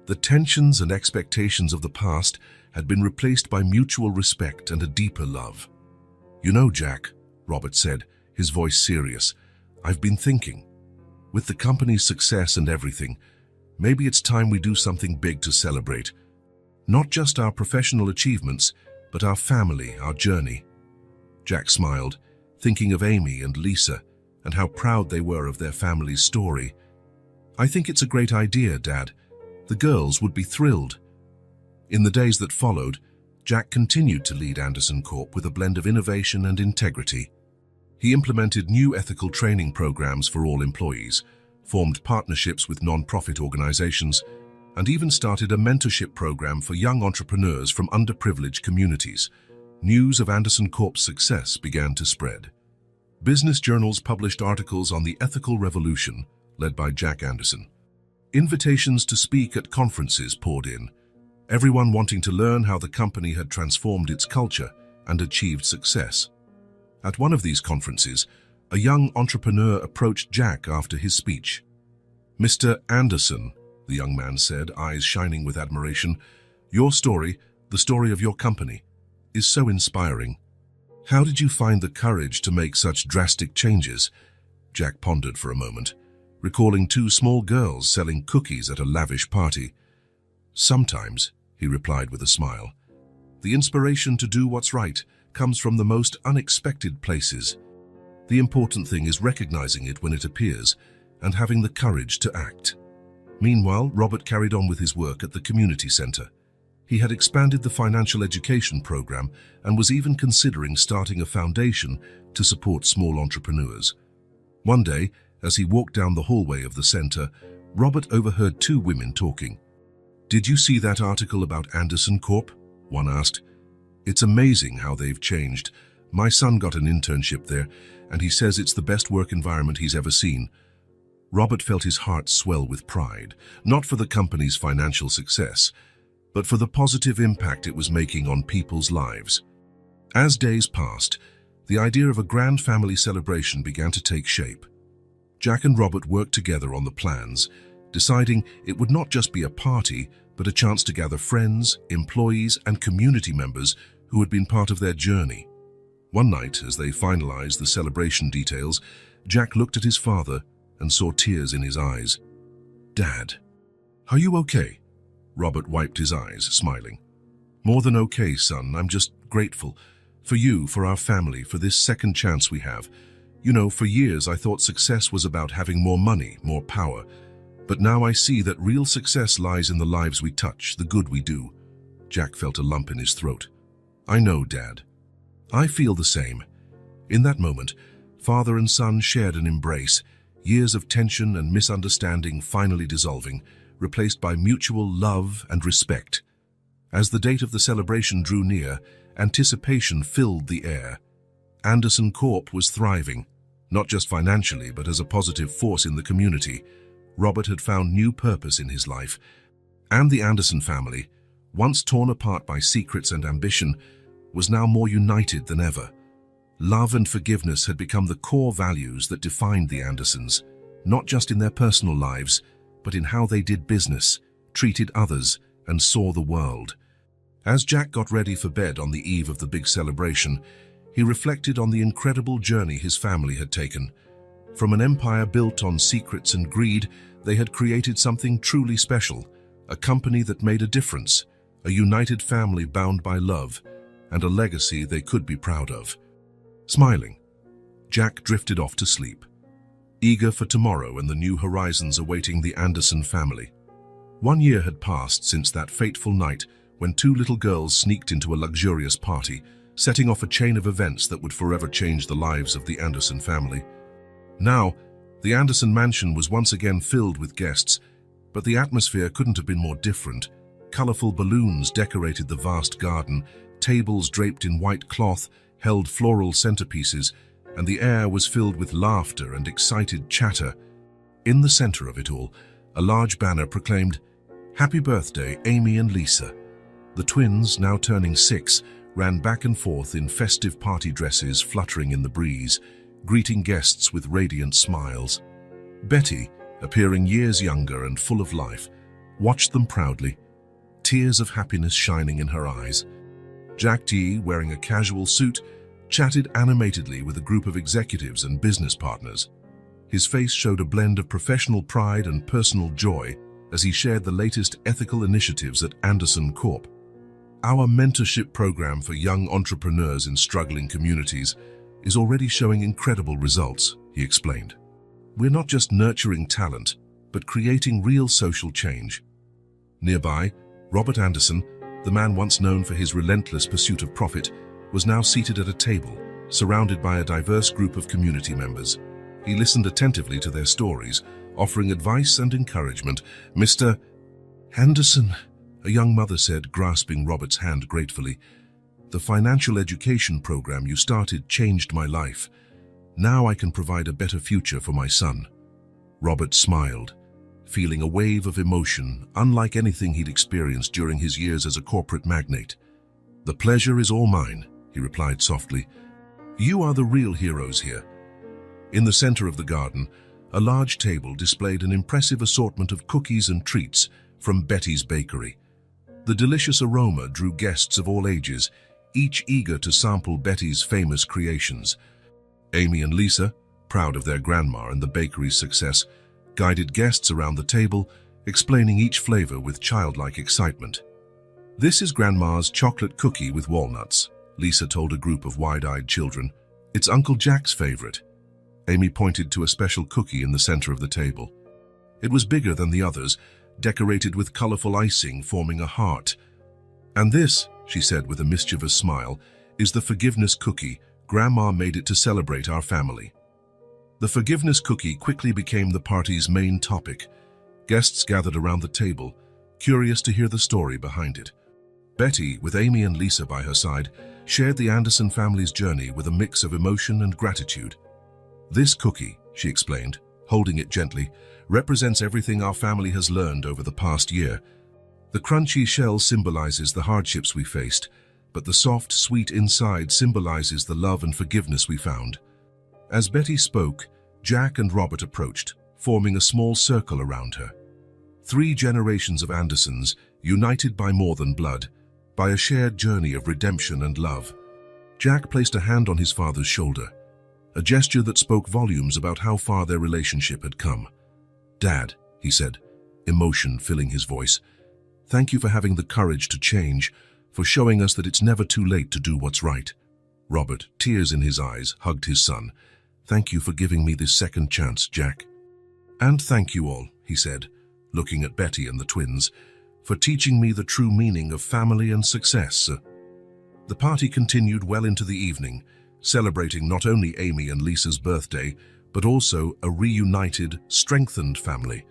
Speaker 1: The tensions and expectations of the past had been replaced by mutual respect and a deeper love. "You know, Jack," Robert said, his voice serious, "I've been thinking. With the company's success and everything, maybe it's time we do something big to celebrate. Not just our professional achievements, but our family, our journey." Jack smiled, thinking of Amy and Lisa and how proud they were of their family's story. "I think it's a great idea, Dad. The girls would be thrilled." In the days that followed, Jack continued to lead Anderson Corp with a blend of innovation and integrity. He implemented new ethical training programs for all employees, formed partnerships with non-profit organizations, and even started a mentorship program for young entrepreneurs from underprivileged communities. News of Anderson Corp's success began to spread. Business journals published articles on the ethical revolution, led by Jack Anderson. Invitations to speak at conferences poured in, everyone wanting to learn how the company had transformed its culture and achieved success. At one of these conferences, a young entrepreneur approached Jack after his speech. "Mr. Anderson," the young man said, eyes shining with admiration, "your story, the story of your company, is so inspiring. How did you find the courage to make such drastic changes?" Jack pondered for a moment, recalling two small girls selling cookies at a lavish party. "Sometimes," he replied with a smile, "the inspiration to do what's right comes from the most unexpected places. The important thing is recognizing it when it appears and having the courage to act." Meanwhile, Robert carried on with his work at the community center. He had expanded the financial education program and was even considering starting a foundation to support small entrepreneurs. One day, as he walked down the hallway of the center, Robert overheard two women talking. "Did you see that article about Anderson Corp?" one asked. "It's amazing how they've changed. My son got an internship there, and he says it's the best work environment he's ever seen." Robert felt his heart swell with pride, not for the company's financial success, but for the positive impact it was making on people's lives. As days passed, the idea of a grand family celebration began to take shape. Jack and Robert worked together on the plans, deciding it would not just be a party, but a chance to gather friends, employees, and community members who had been part of their journey. One night, as they finalized the celebration details, Jack looked at his father and saw tears in his eyes. "Dad, are you okay?" Robert wiped his eyes, smiling. "More than okay, son. I'm just grateful. For you, for our family, for this second chance we have. You know, for years I thought success was about having more money, more power. But now I see that real success lies in the lives we touch, the good we do." Jack felt a lump in his throat. "I know, Dad. I feel the same." In that moment, father and son shared an embrace, years of tension and misunderstanding finally dissolving, replaced by mutual love and respect. As the date of the celebration drew near, anticipation filled the air. Anderson Corp was thriving, not just financially, but as a positive force in the community. Robert had found new purpose in his life, and the Anderson family, once torn apart by secrets and ambition, was now more united than ever. Love and forgiveness had become the core values that defined the Andersons, not just in their personal lives, but in how they did business, treated others, and saw the world. As Jack got ready for bed on the eve of the big celebration, he reflected on the incredible journey his family had taken. From an empire built on secrets and greed, they had created something truly special, a company that made a difference, a united family bound by love, and a legacy they could be proud of. Smiling, Jack drifted off to sleep, eager for tomorrow and the new horizons awaiting the Anderson family. 1 year had passed since that fateful night when two little girls sneaked into a luxurious party, setting off a chain of events that would forever change the lives of the Anderson family. Now, the Anderson mansion was once again filled with guests, but the atmosphere couldn't have been more different. Colorful balloons decorated the vast garden, tables draped in white cloth held floral centerpieces, and the air was filled with laughter and excited chatter. In the center of it all, a large banner proclaimed, "Happy birthday, Amy and Lisa." The twins, now turning 6, ran back and forth in festive party dresses fluttering in the breeze, greeting guests with radiant smiles. Betty, appearing years younger and full of life, watched them proudly, tears of happiness shining in her eyes. Jack T, wearing a casual suit, chatted animatedly with a group of executives and business partners. His face showed a blend of professional pride and personal joy as he shared the latest ethical initiatives at Anderson Corp. "Our mentorship program for young entrepreneurs in struggling communities is already showing incredible results," he explained. "We're not just nurturing talent, but creating real social change." Nearby, Robert Anderson, the man once known for his relentless pursuit of profit, was now seated at a table, surrounded by a diverse group of community members. He listened attentively to their stories, offering advice and encouragement. "Mr. Anderson," a young mother said, grasping Robert's hand gratefully, "the financial education program you started changed my life. Now I can provide a better future for my son." Robert smiled, feeling a wave of emotion unlike anything he'd experienced during his years as a corporate magnate. "The pleasure is all mine," he replied softly. You are the real heroes here. In the center of the garden, a large table displayed an impressive assortment of cookies and treats from Betty's bakery. The delicious aroma drew guests of all ages, each eager to sample Betty's famous creations. Amy and Lisa, proud of their grandma and the bakery's success, guided guests around the table, explaining each flavor with childlike excitement. "This is Grandma's chocolate cookie with walnuts," Lisa told a group of wide-eyed children. "It's Uncle Jack's favorite." Amy pointed to a special cookie in the center of the table. It was bigger than the others, decorated with colorful icing forming a heart. "And this," she said with a mischievous smile, "is the forgiveness cookie. Grandma made it to celebrate our family." The forgiveness cookie quickly became the party's main topic. Guests gathered around the table, curious to hear the story behind it. Betty, with Amy and Lisa by her side, shared the Anderson family's journey with a mix of emotion and gratitude. "This cookie," she explained, holding it gently, "represents everything our family has learned over the past year. The crunchy shell symbolizes the hardships we faced, but the soft, sweet inside symbolizes the love and forgiveness we found." As Betty spoke, Jack and Robert approached, forming a small circle around her. 3 generations of Andersons, united by more than blood, by a shared journey of redemption and love. Jack placed a hand on his father's shoulder, a gesture that spoke volumes about how far their relationship had come. "Dad," he said, emotion filling his voice, "thank you for having the courage to change, for showing us that it's never too late to do what's right." Robert, tears in his eyes, hugged his son. "Thank you for giving me this second chance, Jack." "And thank you all," he said, looking at Betty and the twins, "for teaching me the true meaning of family and success." The party continued well into the evening, celebrating not only Amy and Lisa's birthday, but also a reunited, strengthened family.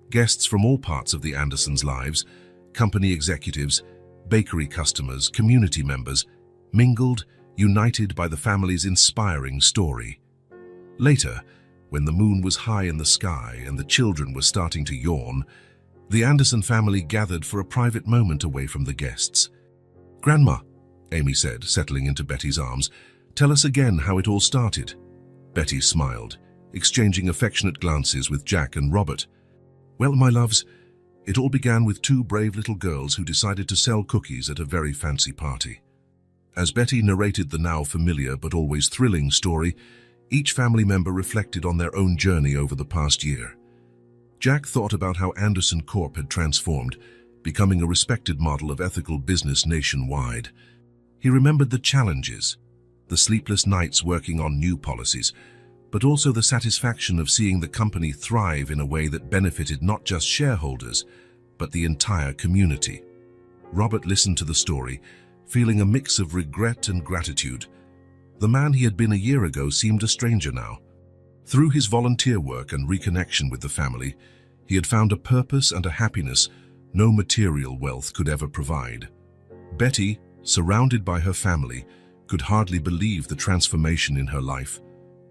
Speaker 1: Guests from all parts of the Andersons' lives, company executives, bakery customers, community members, mingled, united by the family's inspiring story. Later, when the moon was high in the sky and the children were starting to yawn, the Anderson family gathered for a private moment away from the guests. "Grandma," Amy said, settling into Betty's arms, "tell us again how it all started." Betty smiled, exchanging affectionate glances with Jack and Robert. "Well, my loves, it all began with 2 brave little girls who decided to sell cookies at a very fancy party." As Betty narrated the now familiar but always thrilling story, each family member reflected on their own journey over the past year. Jack thought about how Anderson Corp had transformed, becoming a respected model of ethical business nationwide. He remembered the challenges, the sleepless nights working on new policies, but also the satisfaction of seeing the company thrive in a way that benefited not just shareholders, but the entire community. Robert listened to the story, feeling a mix of regret and gratitude. The man he had been a year ago seemed a stranger now. Through his volunteer work and reconnection with the family, he had found a purpose and a happiness no material wealth could ever provide. Betty, surrounded by her family, could hardly believe the transformation in her life.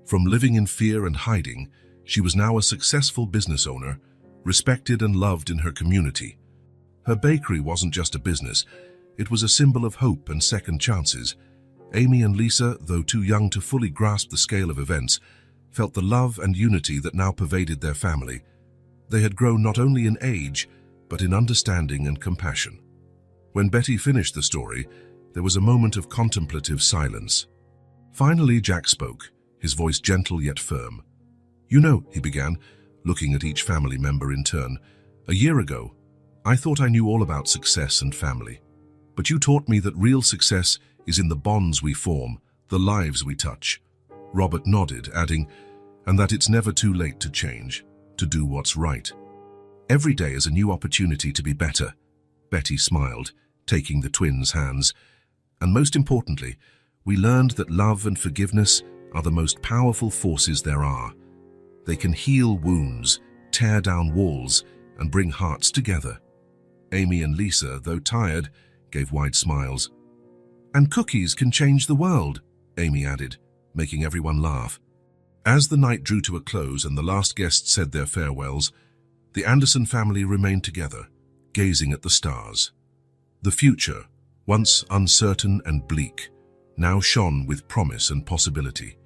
Speaker 1: From living in fear and hiding, she was now a successful business owner, respected and loved in her community. Her bakery wasn't just a business, it was a symbol of hope and second chances. Amy and Lisa, though too young to fully grasp the scale of events, felt the love and unity that now pervaded their family. They had grown not only in age, but in understanding and compassion. When Betty finished the story, there was a moment of contemplative silence. Finally, Jack spoke, his voice gentle yet firm. "You know," he began, looking at each family member in turn, "a year ago, I thought I knew all about success and family. But you taught me that real success is in the bonds we form, the lives we touch." Robert nodded, adding, "And that it's never too late to change, to do what's right. Every day is a new opportunity to be better." Betty smiled, taking the twins' hands. "And most importantly, we learned that love and forgiveness are the most powerful forces there are. They can heal wounds, tear down walls, and bring hearts together." Amy and Lisa, though tired, gave wide smiles. "And cookies can change the world," Amy added, making everyone laugh. As the night drew to a close and the last guests said their farewells, the Anderson family remained together, gazing at the stars. The future, once uncertain and bleak, now shone with promise and possibility.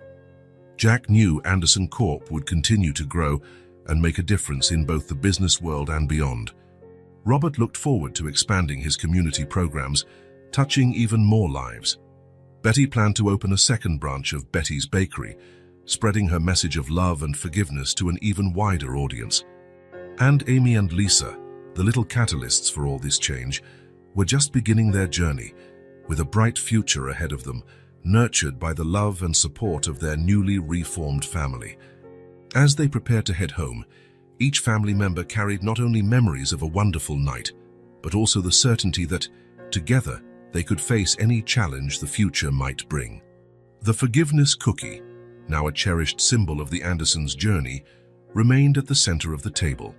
Speaker 1: Jack knew Anderson Corp would continue to grow and make a difference in both the business world and beyond. Robert looked forward to expanding his community programs, touching even more lives. Betty planned to open a second branch of Betty's Bakery, spreading her message of love and forgiveness to an even wider audience. And Amy and Lisa, the little catalysts for all this change, were just beginning their journey, with a bright future ahead of them, nurtured by the love and support of their newly reformed family. As they prepared to head home, each family member carried not only memories of a wonderful night, but also the certainty that, together, they could face any challenge the future might bring. The forgiveness cookie, now a cherished symbol of the Andersons' journey, remained at the center of the table.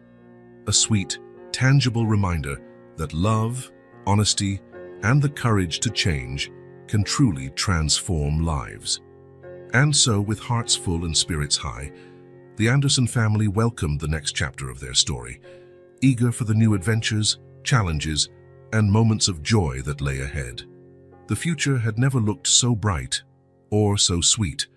Speaker 1: A sweet, tangible reminder that love, honesty, and the courage to change can truly transform lives. And so, with hearts full and spirits high, the Anderson family welcomed the next chapter of their story, eager for the new adventures, challenges, and moments of joy that lay ahead. The future had never looked so bright or so sweet,